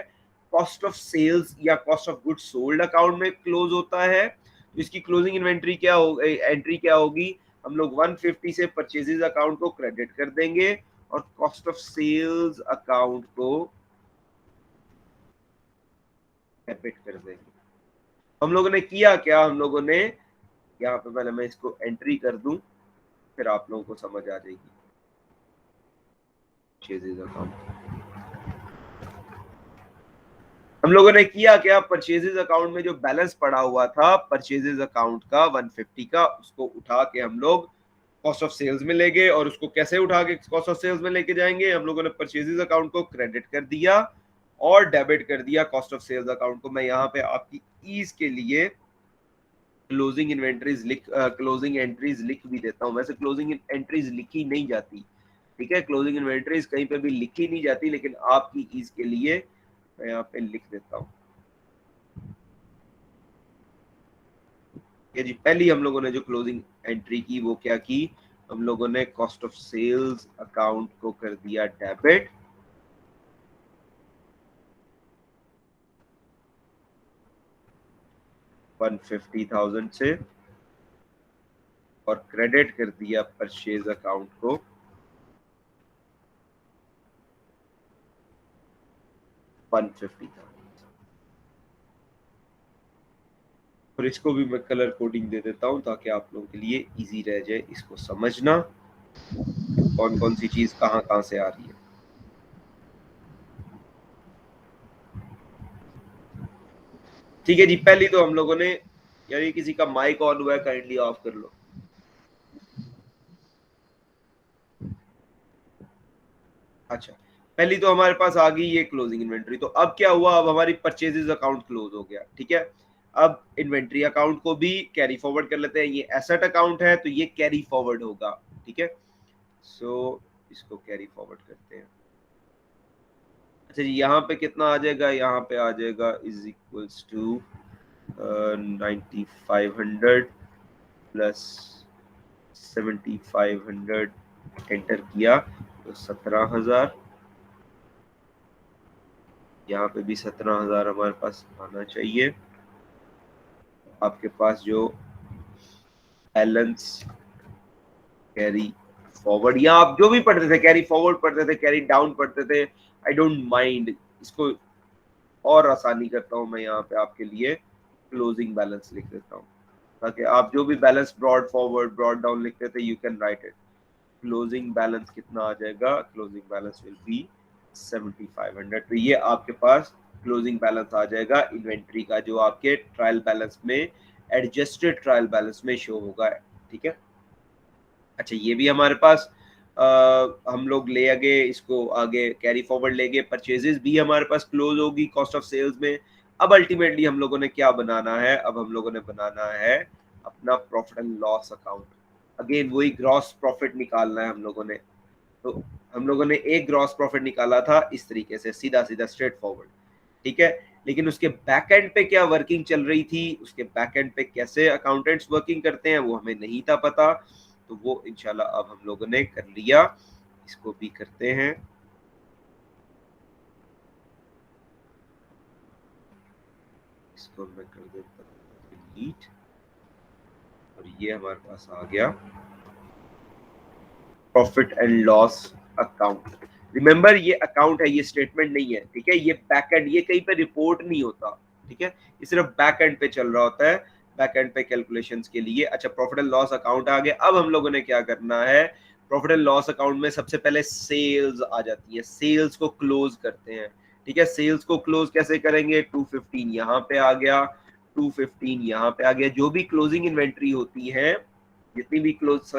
कॉस्ट ऑफ सेल्स या cost of goods sold account में क्लोज होता है। तो इसकी क्लोजिंग इन्वेंट्री क्या होगी, एंट्री क्या होगी, हम लोग 150 से परचेजेज अकाउंट को क्रेडिट कर देंगे, और कॉस्ट ऑफ सेल्स अकाउंट को डेबिट कर देंगे। हम लोगों ने किया क्या, हम लोगों ने यहाँ पे, पहले मैं इसको एंट्री कर दूं फिर आप लोगों को समझ आ जाएगी। परचेजेज अकाउंट हम लोगों ने किया क्या, परचेजेज अकाउंट में जो बैलेंस पड़ा हुआ था परचेजेज अकाउंट का 150 का, उसको उठा के हम लोग कॉस्ट ऑफ सेल्स में ले गए। और उसको कैसे उठा के कॉस्ट ऑफ सेल्स में लेके जाएंगे, हम लोगों ने परचेजेज अकाउंट को क्रेडिट कर दिया और डेबिट कर दिया कॉस्ट ऑफ सेल्स अकाउंट को। मैं यहाँ पे आपकी ईज के लिए क्लोजिंग एंट्रीज लिख भी देता हूँ। वैसे क्लोजिंग एंट्रीज लिखी नहीं जाती, ठीक है, क्लोजिंग इन्वेंटरीज कहीं पे भी लिखी नहीं जाती, लेकिन आपकी ईज के लिए मैं यहाँ पे लिख देता हूँ। जी, पहली हम लोगों ने जो क्लोजिंग एंट्री की वो क्या की, हम लोगों ने कॉस्ट ऑफ सेल्स अकाउंट को कर दिया डेबिट, $150,000 से, और क्रेडिट कर दिया परचेज अकाउंट को $150,000। और इसको भी मैं कलर कोडिंग दे देता हूं ताकि आप लोगों के लिए इजी रह जाए इसको समझना, कौन कौन सी चीज कहां कहां से आ रही है। ठीक है जी, पहली तो हम लोगों ने, यानी किसी का माइक ऑन हुआ है, काइंडली ऑफ कर लो। अच्छा, पहली तो हमारे पास आ गई ये क्लोजिंग इन्वेंट्री। तो अब क्या हुआ, अब हमारी परचेजेस अकाउंट क्लोज हो गया, ठीक है। अब इन्वेंट्री अकाउंट को भी कैरी फॉरवर्ड कर लेते हैं। ये एसेट अकाउंट है तो ये कैरी फॉरवर्ड होगा, ठीक है। सो इसको कैरी फॉरवर्ड करते हैं। अच्छा जी, यहाँ पे कितना आ जाएगा, यहाँ पे आ जाएगा is equals to 9500 plus 7500, enter किया तो 17,000, यहाँ पे भी 17,000 हमारे पास आना चाहिए। आपके पास जो बैलेंस कैरी फॉरवर्ड, या आप जो भी पढ़ते थे, कैरी फॉरवर्ड पढ़ते थे, कैरी डाउन पढ़ते थे, आई डोंट माइंड, इसको और आसानी करता हूं मैं, यहाँ पे आपके लिए क्लोजिंग बैलेंस लिख देता हूँ ताकि आप जो भी balance brought forward brought down लिखते थे, you can write it. Closing balance कितना आ जाएगा, क्लोजिंग बैलेंस विल बी 7500। तो ये आपके पास क्लोजिंग बैलेंस आ जाएगा इन्वेंट्री का, जो आपके ट्रायल बैलेंस में, एडजस्टेड ट्रायल बैलेंस में शो होगा, ठीक है। अच्छा, ये भी हमारे पास हम लोग ले गए, इसको आगे कैरी फॉरवर्ड ले गए। परचेजेस भी हमारे पास क्लोज होगी कॉस्ट ऑफ सेल्स में। अब अल्टीमेटली हम लोगों ने क्या बनाना है, अब हम लोगों ने बनाना है अपना profit and loss account. Again वही ग्रॉस प्रॉफिट निकालना है हम लोगों ने। तो हम लोगों ने एक ग्रॉस प्रॉफिट निकाला था इस तरीके से, सीधा सीधा स्ट्रेट फॉरवर्ड, ठीक है। लेकिन उसके बैक एंड पे क्या वर्किंग चल रही थी, उसके बैक एंड पे कैसे अकाउंटेंट्स वर्किंग करते हैं, वो हमें नहीं था पता। तो वो इंशाल्लाह अब हम लोगों ने कर लिया। इसको भी करते हैं, इसको मैं कर देता हूं डिलीट, और ये हमारे पास आ गया profit and loss account. Remember, ये अकाउंट है, ये स्टेटमेंट नहीं है, ठीक है। ये बैक एंड, ये कहीं पे रिपोर्ट नहीं होता, ठीक है, ये सिर्फ बैक एंड पे चल रहा होता है, बैक एंड पे कैलकुलेशंस के लिए। अच्छा, प्रॉफिट एंड लॉस अकाउंट आ गया। अब हम लोगों ने क्या करना है, प्रॉफिट एंड लॉस अकाउंट में सबसे पहले सेल्स आ जाती है, सेल्स को क्लोज करते हैं, ठीक है। सेल्स को क्लोज कैसे करेंगे, 215 यहाँ पे आ गया, 215 यहाँ पे आ गया। जो भी क्लोजिंग इन्वेंट्री होती है, जितनी भी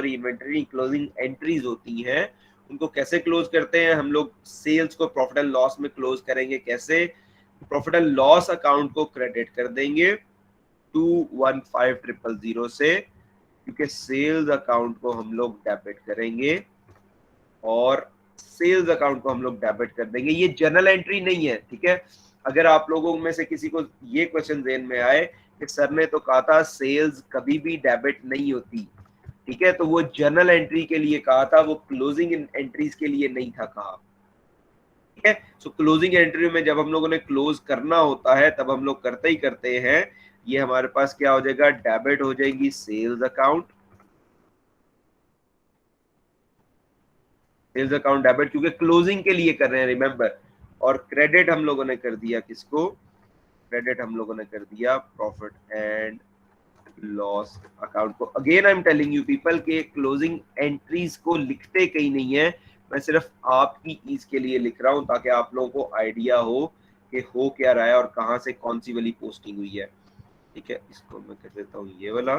इन्वेंट्री क्लोजिंग एंट्रीज होती हैं, उनको कैसे क्लोज करते हैं हम लोग, सेल्स को प्रॉफिट एंड लॉस में क्लोज करेंगे। कैसे, प्रॉफिट एंड लॉस अकाउंट को क्रेडिट कर देंगे 215,000 से, क्योंकि सेल्स अकाउंट को हम लोग डेबिट करेंगे, और सेल्स अकाउंट को हम लोग डेबिट कर देंगे। ये जर्नल एंट्री नहीं है, ठीक है। अगर आप लोगों में से किसी को ये क्वेश्चन ज़हन में आए कि सर ने तो कहा था सेल्स कभी भी डेबिट नहीं होती, ठीक है, तो वो जर्नल एंट्री के लिए कहा था, वो क्लोजिंग एंट्रीज के लिए नहीं था कहा, ठीक है। सो क्लोजिंग एंट्री में जब हम लोगों ने क्लोज करना होता है तब हम लोग करते ही करते हैं। ये हमारे पास क्या हो जाएगा, डेबिट हो जाएगी sales account, sales account debit, क्योंकि क्लोजिंग के लिए कर रहे हैं, रिमेंबर। और क्रेडिट हम लोगों ने कर दिया किसको? क्रेडिट हम लोगों ने कर दिया प्रॉफिट एंड लॉस अकाउंट को। Again I am telling you people के क्लोजिंग एंट्रीज को लिखते कहीं नहीं है, मैं सिर्फ आपकी ईज के लिए लिख रहा हूं ताकि आप लोगों को आइडिया हो कि हो क्या रहा है और कहां से कौन सी वाली पोस्टिंग हुई है। ठीक है, इसको मैं कर देता हूं ये वाला।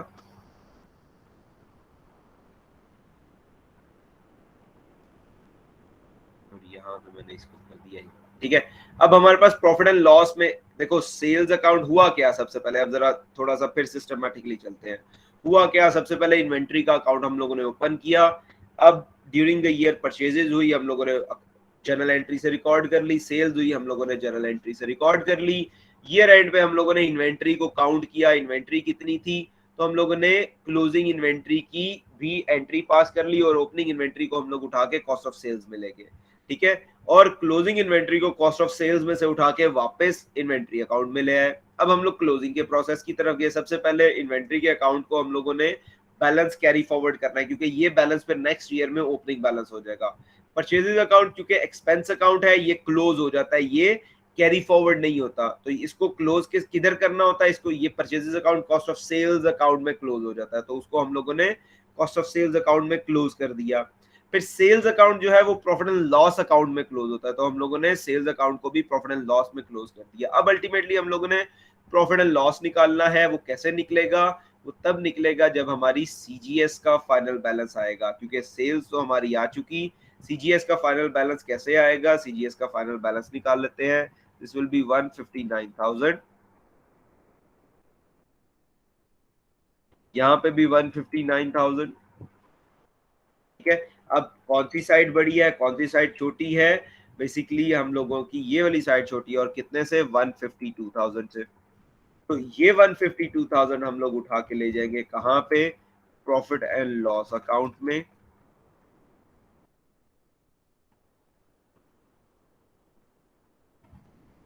और यहाँ पे मैंने इसको कर दिया। ठीक है, अब हमारे पास प्रॉफिट एंड लॉस में देखो सेल्स अकाउंट हुआ क्या सबसे पहले, अब जरा थोड़ा सा फिर सिस्टमैटिकली चलते हैं। हुआ क्या, सबसे पहले इन्वेंट्री का अकाउंट हम लोगों ने ओपन किया। अब ड्यूरिंग द ईयर परचेजेज हुई, हम लोगों ने जर्नल एंट्री से रिकॉर्ड कर ली। सेल्स हुई, हम लोगों ने जर्नल एंट्री से रिकॉर्ड कर ली। ईयर एंड पे हम लोगों ने इन्वेंट्री को काउंट किया, इन्वेंट्री कितनी थी, तो हम लोगों ने क्लोजिंग इन्वेंट्री की भी एंट्री पास कर ली और ओपनिंग इन्वेंट्री को हम लोग उठा के कॉस्ट ऑफ सेल्स में ले गए। ठीक है, और क्लोजिंग इन्वेंट्री को कॉस्ट ऑफ सेल्स में से उठा के वापस इन्वेंट्री अकाउंट में ले आए। अब हम लोग क्लोजिंग के प्रोसेस की तरफ गए। सबसे पहले इन्वेंट्री के अकाउंट को हम लोगों ने बैलेंस कैरी फॉरवर्ड करना है, क्योंकि ये बैलेंस फिर नेक्स्ट ईयर में ओपनिंग बैलेंस हो जाएगा। परचेजेज अकाउंट क्योंकि एक्सपेंस अकाउंट है, ये क्लोज हो जाता है, ये कैरी फॉरवर्ड नहीं होता, तो इसको क्लोज किधर करना होता है, इसको ये purchases account cost of sales account में क्लोज हो जाता है, तो उसको हम लोगों ने कॉस्ट ऑफ सेल्स अकाउंट में क्लोज कर दिया। फिर सेल्स अकाउंट जो है वो प्रॉफिट एंड लॉस अकाउंट में क्लोज होता है, तो हम लोगों ने सेल्स अकाउंट को भी प्रॉफिट एंड लॉस में क्लोज कर दिया। अब अल्टीमेटली हम लोगों ने प्रॉफिट एंड लॉस निकालना है। वो कैसे निकलेगा? वो तब निकलेगा जब हमारी सीजीएस का फाइनल बैलेंस आएगा, क्योंकि सेल्स तो हमारी आ चुकी, सीजीएस का फाइनल बैलेंस कैसे आएगा? सीजीएस का फाइनल बैलेंस निकाल लेते हैं। दिस विल बी 159,000, यहाँ पे भी 159,000। ठीक है, अब कौन सी साइड बड़ी है, कौन सी साइड छोटी है? बेसिकली हम लोगों की ये वाली साइड छोटी है, और कितने से? 152,000 से। तो ये 152,000 हम लोग उठा के ले जाएंगे कहां पे? प्रॉफिट एंड लॉस अकाउंट में।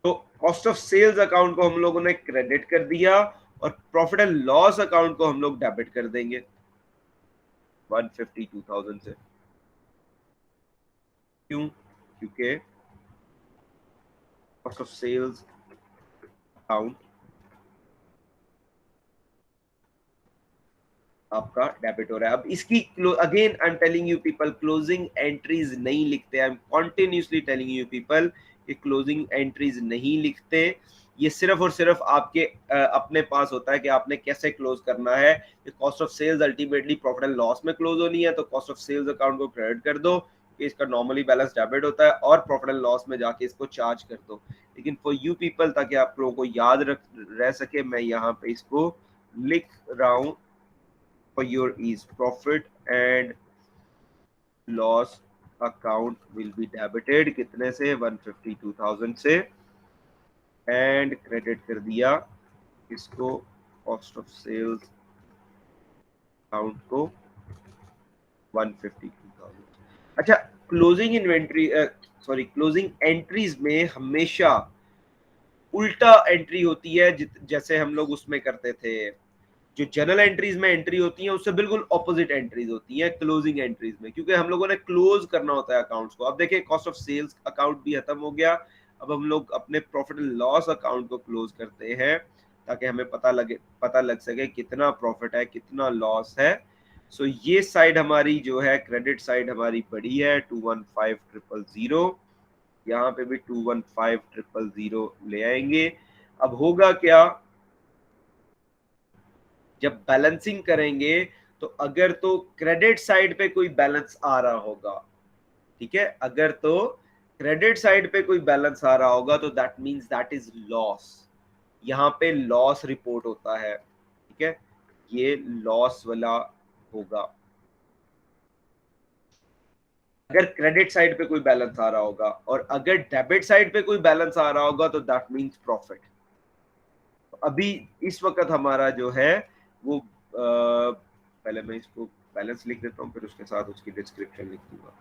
तो कॉस्ट ऑफ सेल्स अकाउंट को हम लोगों ने क्रेडिट कर दिया और प्रॉफिट एंड लॉस अकाउंट को हम लोग डेबिट कर देंगे 152,000 से। क्यों? क्योंकि कॉस्ट ऑफ सेल्स अकाउंट आपका डेबिट हो रहा है। अब इसकी again I am telling you people, closing entries नहीं लिखते। I am continuously telling you people कि क्लोजिंग एंट्रीज नहीं लिखते। ये सिर्फ और सिर्फ आपके अपने पास होता है कि आपने कैसे क्लोज करना है। Cost of sales ultimately profit and loss में क्लोज होनी है, तो कॉस्ट ऑफ सेल्स अकाउंट को क्रेडिट कर दो कि इसका नॉर्मली बैलेंस डेबिट होता है, और प्रॉफिट एंड लॉस में जाके इसको चार्ज कर दो। लेकिन फॉर यू पीपल, ताकि आप लोगों को याद रह सके, मैं यहाँ पे इसको लिख रहा हूं for your ease. Profit and loss account will be debited कितने से? 152,000 से, एंड क्रेडिट कर दिया इसको कॉस्ट ऑफ सेल्स अकाउंट को 152,000। अच्छा, closing inventory sorry closing entries में हमेशा उल्टा एंट्री होती है, जैसे हम लोग उसमें करते थे। जो जर्नल एंट्रीज में एंट्री होती है उससे बिल्कुल ऑपोजिट एंट्रीज होती है क्लोजिंग एंट्रीज में, क्योंकि हम लोगों ने क्लोज करना होता है अकाउंट्स को। अब देखिए, कॉस्ट ऑफ सेल्स अकाउंट भी खत्म हो गया। अब हम लोग अपने प्रॉफिट एंड लॉस अकाउंट को क्लोज करते हैं, ताकि हमें पता लग सके कितना प्रॉफिट है, कितना लॉस है। सो ये साइड हमारी जो है, क्रेडिट साइड हमारी बड़ी है 215,000। यहाँ पे भी 215,000 ले आएंगे। अब होगा क्या, जब बैलेंसिंग करेंगे तो अगर तो क्रेडिट साइड पे कोई बैलेंस आ रहा होगा, ठीक है, अगर तो क्रेडिट साइड पे कोई बैलेंस आ रहा होगा तो that means that is loss. यहाँ पे लॉस रिपोर्ट होता है, ठीक है, ये लॉस वाला होगा। अगर क्रेडिट साइड पे कोई बैलेंस आ रहा होगा, और अगर डेबिट साइड पे कोई बैलेंस आ रहा होगा तो दैट मींस प्रॉफिट। अभी इस वक्त हमारा जो है वो पहले मैं इसको बैलेंस लिख देता हूँ, फिर उसके साथ उसकी डिस्क्रिप्शन लिख दूंगा।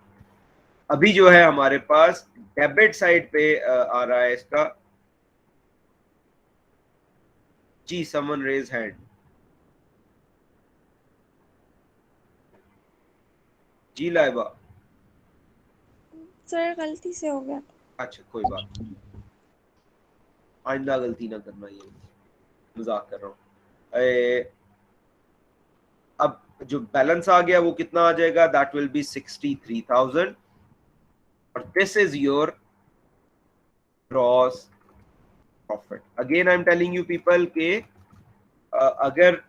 अभी जो है हमारे पास डेबिट साइड पे आ रहा है इसका, जी समवन रेज हैंड, जी लाइबा, सर गलती से हो गया। अच्छा कोई बात नहीं, आइंदा गलती ना करना, ये मजाक कर रहा हूँ। अब जो बैलेंस आ गया वो कितना आ जाएगा, दैट विल बी 63,000 और this is your gross profit. Again I am telling you people के अगर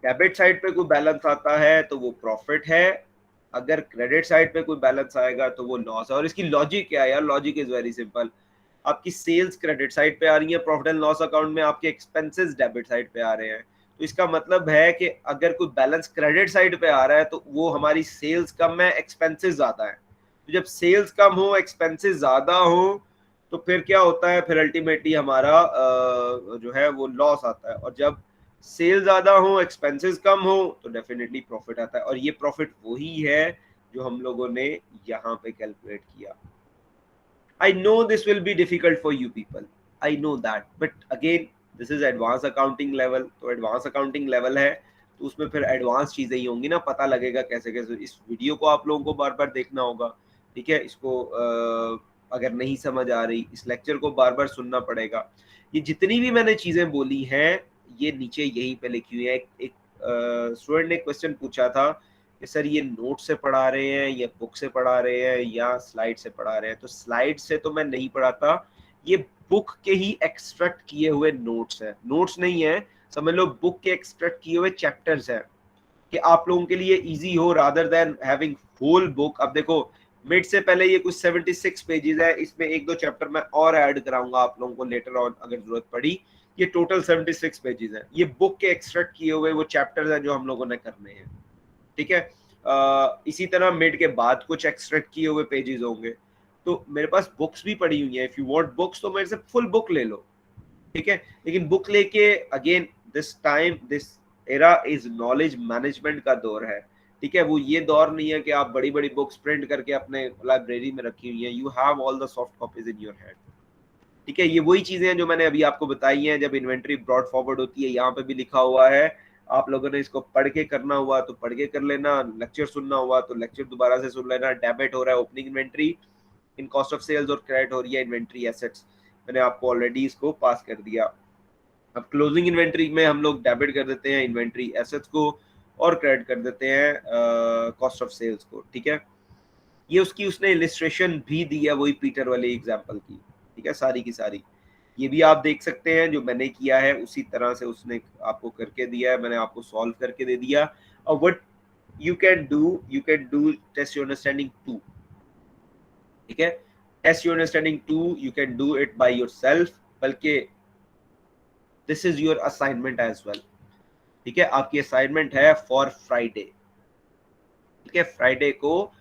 डेबिट साइड पे कोई बैलेंस आता है तो वो प्रॉफिट है, अगर क्रेडिट साइड पे कोई बैलेंस आएगा तो वो लॉस है। और इसकी लॉजिक क्या है यार, लॉजिक इज वेरी सिंपल। आपकी सेल्स क्रेडिट साइड पे आ रही है, प्रॉफिट एंड लॉस अकाउंट में आपके एक्सपेंसेस डेबिट साइड पे आ रहे हैं, तो इसका मतलब है कि अगर कोई बैलेंस क्रेडिट साइड पे आ रहा है तो वो हमारी सेल्स कम है, एक्सपेंसेस ज्यादा है। तो जब सेल्स कम हो, एक्सपेंसेस ज्यादा हो, तो फिर क्या होता है, फिर अल्टीमेटली हमारा जो है वो लॉस आता है। और जब सेल ज्यादा हो, एक्सपेंसेस कम हो, तो डेफिनेटली प्रॉफिट आता है। और ये प्रॉफिट वही है जो हम लोगों ने यहाँ पे कैलकुलेट किया। I know this will be difficult for you people, I know that, but again this is advanced accounting level, तो advanced accounting level है तो उसमें फिर एडवांस चीजें ही होंगी ना, पता लगेगा कैसे कैसे। इस वीडियो को आप लोगों को बार बार देखना होगा, ठीक है। इसको अगर नहीं समझ आ रही, इस लेक्चर को बार बार सुनना पड़ेगा। ये जितनी भी मैंने चीजें बोली हैं ये नीचे यहीं पे लिखी हुई है। एक स्टूडेंट ने क्वेश्चन पूछा था कि सर ये नोट से पढ़ा रहे हैं या बुक से पढ़ा रहे हैं या स्लाइड से पढ़ा रहे हैं। तो स्लाइड से तो मैं नहीं पढ़ाता, ये बुक के ही एक्सट्रैक्ट किए हुए नोट्स हैं। नोट्स नहीं है, समझ लो बुक के एक्सट्रैक्ट किए हुए चैप्टर्स हैं कि आप लोगों के लिए इजी हो rather than having whole book. अब देखो मिड से पहले ये कुछ 76 पेजेस है, इसमें एक दो चैप्टर मैं और ऐड कराऊंगा आप लोगों को लेटर ऑन अगर जरूरत पड़ी। ये टोटल 76 पेजेस है, ये बुक के एक्सट्रैक्ट किए हुए वो चैप्टर्स हैं जो हम लोगों ने करने हैं, ठीक है। इसी तरह मिड के बाद कुछ एक्सट्रैक्ट किए हुए पेजेस होंगे। तो मेरे पास बुक्स भी पड़ी हुई हैं, इफ यू वांट बुक्स तो मेरे से फुल बुक ले लो, ठीक है। लेकिन बुक लेके again this time this era is knowledge management का दौर है, ठीक है। वो ये दौर नहीं है कि आप बड़ी बड़ी बुक्स प्रिंट करके अपने लाइब्रेरी में रखी हुई हैं। You have all the soft copies in your head, ठीक है। ये वही चीजें हैं जो मैंने अभी आपको बताई हैं। जब इन्वेंट्री ब्रॉड फॉरवर्ड होती है, यहाँ पे भी लिखा हुआ है, आप लोगों ने इसको पढ़ के करना हुआ तो पढ़ के कर लेना, लेक्चर सुनना हुआ तो लेक्चर दोबारा से सुन लेना। डेबिट हो रहा है opening inventory in cost of sales और क्रेडिट हो रही है इन्वेंट्री एसेट्स। मैंने आपको ऑलरेडी इसको पास कर दिया। अब क्लोजिंग इन्वेंट्री में हम लोग डेबिट कर देते हैं इन्वेंट्री एसेट्स को और क्रेडिट कर देते हैं कॉस्ट ऑफ सेल्स को, ठीक है। ये उसने इलिस्ट्रेशन भी दी है वही पीटर वाली एग्जाम्पल की, ठीक है, सारी की सारी। ये भी आप देख सकते हैं, जो मैंने किया है उसी तरह से उसने आपको करके दिया है, मैंने आपको सॉल्व करके दे दिया। और what you can do test your understanding 2, ठीक है। Test your understanding 2 you can do it by yourself, बल्कि this is your assignment as well, ठीक है। आपकी असाइनमेंट है फॉर फ्राइडे, ठीक है। फ्राइडे को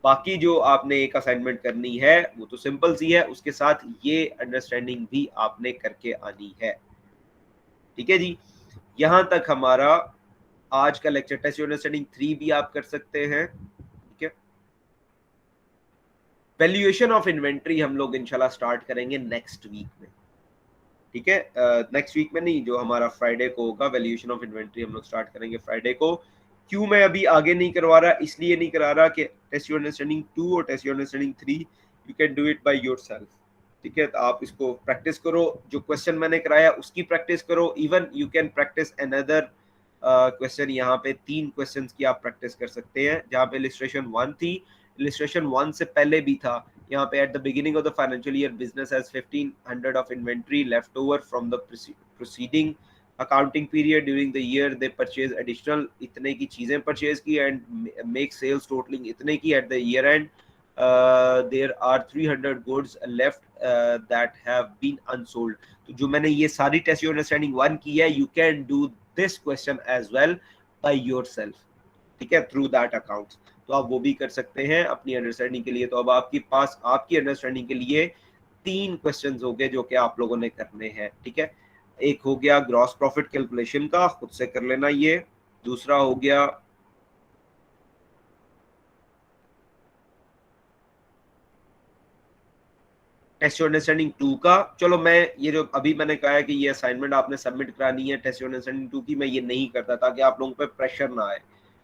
बाकी जो आपने एक असाइनमेंट करनी है वो तो सिंपल सी है, उसके साथ ये अंडरस्टैंडिंग भी आपने करके आनी है, ठीक है जी। यहां तक हमारा आज का लेक्चर। टेस्ट योर अंडरस्टैंडिंग 3 भी आप कर सकते हैं, ठीक है। वैल्यूएशन ऑफ इन्वेंट्री हम लोग इंशाल्लाह स्टार्ट करेंगे नेक्स्ट वीक में, ठीक है। नेक्स्ट वीक में नहीं, जो हमारा फ्राइडे को होगा वैल्यूएशन ऑफ इन्वेंट्री हम लोग स्टार्ट करेंगे फ्राइडे को। क्यों मैं अभी आगे नहीं करवा रहा, इसलिए नहीं करा रहा कि टेस्ट योर अंडरस्टैंडिंग 2 और test your understanding 3 you can do it by yourself, ठीक है। तो आप इसको प्रैक्टिस करो, जो क्वेश्चन मैंने कराया उसकी प्रैक्टिस करो। Even you can practice another question, यहाँ पे 3 क्वेश्चंस की आप प्रैक्टिस कर सकते हैं। जहाँ पे इलिस्ट्रेशन 1 थी, इलिस्ट्रेशन 1 से पहले भी था। यहाँ पे at the beginning of the financial year business has 1500 of inventory left over from the proceeding accounting period during the year they purchase additional इतने की चीजें परचेज की एंड मेक सेल्स टोटलिंग इतने की at the year end there are 300 goods left that have been unsold. तो जो मैंने ये सारी टेस्ट योर अंडरस्टैंडिंग 1 की है, you can do this question as well by yourself, ठीक है, थ्रू दैट अकाउंट्स। तो आप वो भी कर सकते हैं अपनी अंडरस्टैंडिंग के लिए। तो अब आपके पास आपकी अंडरस्टैंडिंग के लिए 3 क्वेश्चंस हो गए जो कि आप लोगों ने करने हैं, ठीक है। एक हो गया ग्रॉस प्रॉफिट कैलकुलेशन का, खुद से कर लेना ये। दूसरा हो गया टेस्ट योर अंडरस्टैंडिंग 2 का। चलो मैं ये जो अभी मैंने कहा है कि ये असाइनमेंट आपने सबमिट करानी है टेस्ट योर अंडरस्टैंडिंग 2 की, मैं ये नहीं करता ताकि आप लोगों पे प्रेशर ना आए,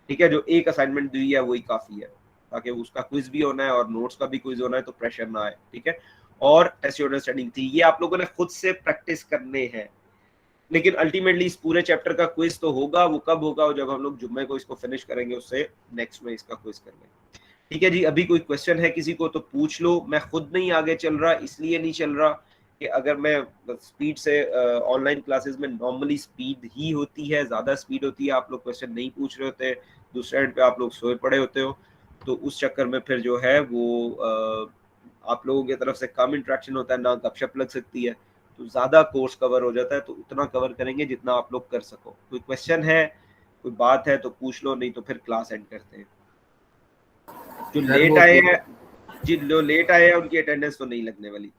ठीक है। जो एक असाइनमेंट दी है वही काफी है, ताकि उसका क्विज भी होना है और नोट्स का भी क्विज होना है, तो प्रेशर ना आए, ठीक है। और टेस्ट योर अंडरस्टैंडिंग 3 ये आप लोगों ने खुद से प्रैक्टिस करने हैं, लेकिन अल्टीमेटली इस पूरे चैप्टर का क्विज तो होगा। वो कब होगा? जब हम लोग जुम्मे को इसको फिनिश करेंगे, उससे नेक्स्ट में इसका क्विज करेंगे, ठीक है जी। अभी कोई क्वेश्चन है किसी को तो पूछ लो। मैं खुद नहीं आगे चल रहा, इसलिए नहीं चल रहा कि अगर मैं स्पीड से, ऑनलाइन क्लासेस में नॉर्मली स्पीड ही होती है, ज़्यादा स्पीड होती है, आप लोग क्वेश्चन नहीं पूछ रहे होते, दूसरे एंड पे आप लोग सोए पड़े होते हो, तो उस चक्कर में फिर जो है वो आप लोगों की तरफ से कम इंट्रैक्शन होता है, ना गपशप लग सकती है, तो ज़्यादा कोर्स कवर हो जाता है। तो उतना कवर करेंगे जितना आप लोग कर सको। कोई क्वेश्चन है, कोई बात है तो पूछ लो, नहीं तो फिर क्लास एंड करते हैं। जो लेट आए हैं, जो लेट आए हैं उनकी अटेंडेंस तो नहीं लगने वाली,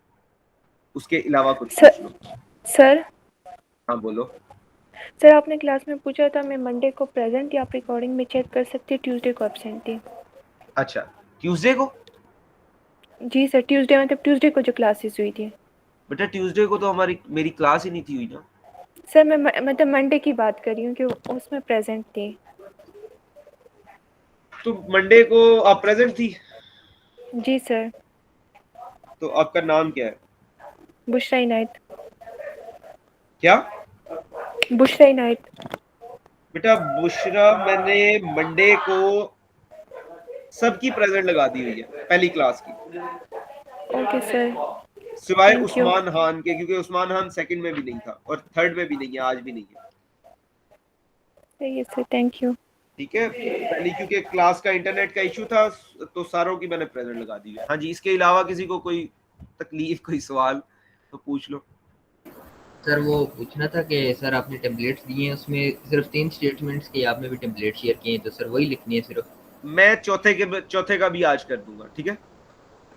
उसके अलावा कुछ पूछ लो। सर हाँ बोलो। सर आपने क्लास में पूछा था मैं मंडे को प्रेजेंट या आप रिकॉर्डिंग में चेक कर सकती, ट्यूसडे को एब्सेंट थी। अच्छा, ट्यूसडे को? जी सर, ट्यूसडे मतलब ट्यूसडे को जो क्लासेस हुई थी। बेटा ट्यूसडे को तो मेरी क्लास ही नहीं थी हुई ना। सर मैं मतलब मंडे की बात कर रही हूँ कि उसमें प्रेजेंट थी। तो मंडे को आप प्रेजेंट थी? जी सर। तो आपका नाम क्या है? बुशरा इनायत। क्या? बुशरा इनायत। बेटा बुशरा, मैंने मंडे को सबकी प्रेजेंट लगा दी हुई है, पहली क्लास की, ओके सर, सिवाय थैंक यू। उस्मान खान के, क्योंकि उस्मान खान सेकंड में भी नहीं था और थर्ड में भी नहीं है, आज भी नहीं है, सही है सर, थैंक यू। ठीक है। पहली क्योंकि क्लास का इंटरनेट का इशू था, तो सारों की मैंने प्रेजेंट लगा दी है। हाँ जी, इसके अलावा किसी को कोई तकलीफ, कोई सवाल तो पूछ लो। सर वो पूछना था कि सर आपने टेम्पलेट्स दिए हैं, उसमें सिर्फ 3 स्टेटमेंट्स के आपने भी टेम्पलेट शेयर किए हैं, तो सर वही लिखनी है सिर्फ? मैं चौथे का भी आज कर दूंगा, ठीक है।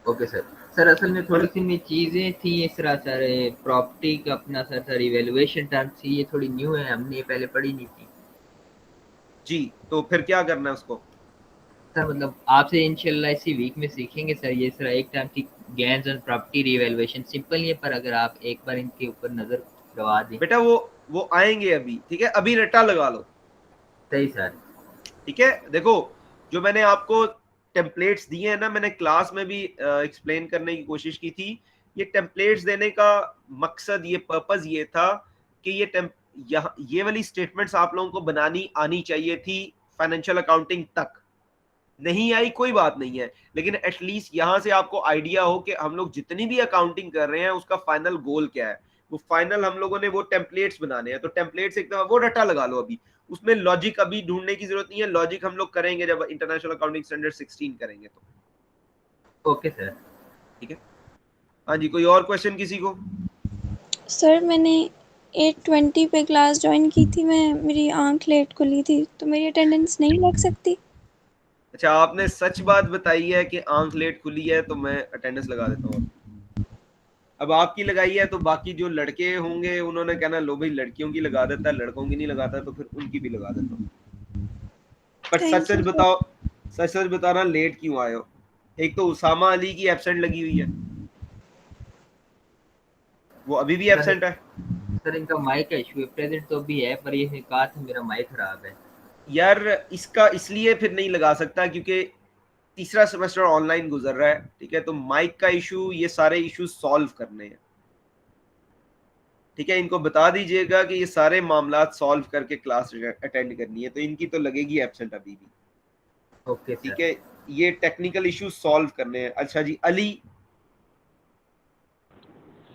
Okay sir. सर असल में थोड़ी सी चीज़ें थी इस तरह, सर प्रॉपर्टी का अपना सर इवेल्युएशन टर्म थी, ये थोड़ी न्यू है, हमने ये पहले पढ़ी नहीं थी जी। तो फिर क्या करना है उसको? सर। मतलब आपसे इंशाल्लाह इसी वीक में सीखेंगे सर। ये सर एक टाइम की gains and property revaluation simple ये, पर अगर आप एक बार इनके ऊपर नजर गवा दें। बेटा वो आएंगे अभी, ठीक है, अभी रट्टा लगा लो। सही सर। ठीक है, देखो जो मैंने आपको टेम्पलेट्स दिए हैं ना, मैंने क्लास में भी एक्सप्लेन करने की कोशिश की थी। ये टेम्पलेट्स देने का मकसद, ये पर्पस ये था कि ये वाली स्टेटमेंट्स आप लोगों को बनानी आनी चाहिए थी फाइनेंशियल अकाउंटिंग तक। नहीं आई कोई बात नहीं है, लेकिन एटलीस्ट यहां से आपको आइडिया हो कि हम लोग जितनी भी अकाउंटिंग कर रहे हैं उसका फाइनल गोल क्या है। वो फाइनल हम लोगों ने वो टेम्पलेट्स बनाने हैं, तो टेम्पलेट्स एकदम वो रट्टा लगा लो अभी। उसमें लॉजिक अभी ढूंढने की जरूरत नहीं है, लॉजिक हम लोग करेंगे जब इंटरनेशनल अकाउंटिंग स्टैंडर्ड 16 करेंगे तो। Okay sir. ठीक है। हाँ जी, कोई और क्वेश्चन किसी को? सर मैंने 8:20 पे क्लास ज्वाइन की थी, मैं मेरी आंख लेट खुली थी, तो मेरी अटेंडेंस नहीं लग सकती? अच्छा, आपने सच बात बताई है कि आंख लेट खुली है, तो मैं अटेंडेंस लगा देता हूँ। अब आपकी लगाई है तो बाकी जो लड़के होंगे उन्होंने कहना लो भाई लड़कियों की लगा देता है, लड़कों की नहीं लगाता, तो फिर उनकी भी लगा देता हूँ। पर सच थैंक यू सच सर। बताओ, सच सच बताना लेट क्यों आए हो? एक तो उसामा अली की एब्सेंट लगी हुई है, वो अभी भी एब्सेंट है। सर इनका माइक का इशू है, प्रेजेंट तो अभी है, पर ये कहा था मेरा माइक खराब है। यार इसका इसलिए फिर नहीं लगा सकता क्योंकि तीसरा सेमेस्टर ऑनलाइन गुजर रहा है, ठीक है। तो माइक का इशू, ये सारे इशू सॉल्व करने हैं, ठीक है। इनको बता दीजिएगा कि ये सारे मामला सॉल्व करके क्लास अटेंड करनी है, तो इनकी तो लगेगी एब्सेंट अभी भी, ओके सर। ठीक है। ये टेक्निकल इशू सॉल्व करने हैं। अच्छा जी, अली।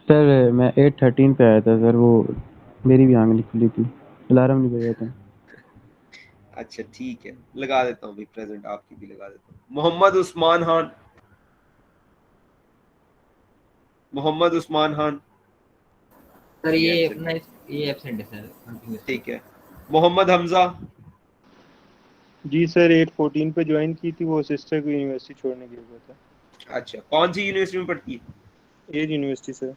सर मैं 8:13 पे आया था सर, वो मेरी भी आंख नहीं खुली थी, अलार्म नहीं बजा था। अच्छा ठीक है, लगा देता हूँ भाई, प्रेजेंट आपकी भी लगा देता हूँ। मोहम्मद उस्मान खान, मोहम्मद उस्मान खान सर ये ये absent अपना है, ये एब्सेंट है सर कंटिन्यूअसली। ठीक है। मोहम्मद हमजा, जी सर 8:14 पे ज्वाइन की थी, वो सिस्टर को यूनिवर्सिटी छोड़ने गया हुआ था। अच्छा कौन सी यूनिवर्सिटी में पढ़ती है? एज यूनिवर्सिटी सर।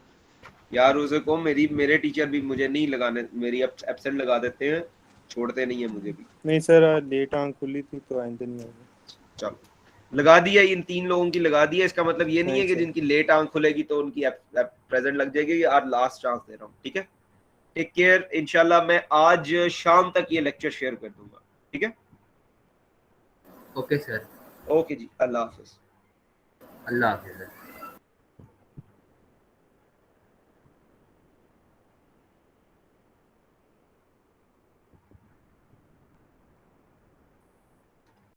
यार उसे को मेरे टीचर भी मुझे नहीं लगाने, मेरी एब्सेंट लगा देते हैं, छोड़ते नहीं है मुझे भी। नहीं सर लेट आंख खुली थी तो आइंदा नहीं होगा। चलो लगा दिया, इन 3 लोगों की लगा दिया। इसका मतलब ये नहीं है कि सर। जिनकी लेट आंख खुलेगी तो उनकी प्रेजेंट लग जाएगी। यार लास्ट चांस दे रहा हूँ, ठीक है। टेक केयर, इंशाल्लाह मैं आज शाम तक ये लेक्चर शेयर कर दूंगा, ठीक है। Okay sir. ओके जी, अल्लाह हाफिज। अल्लाह हाफिज़।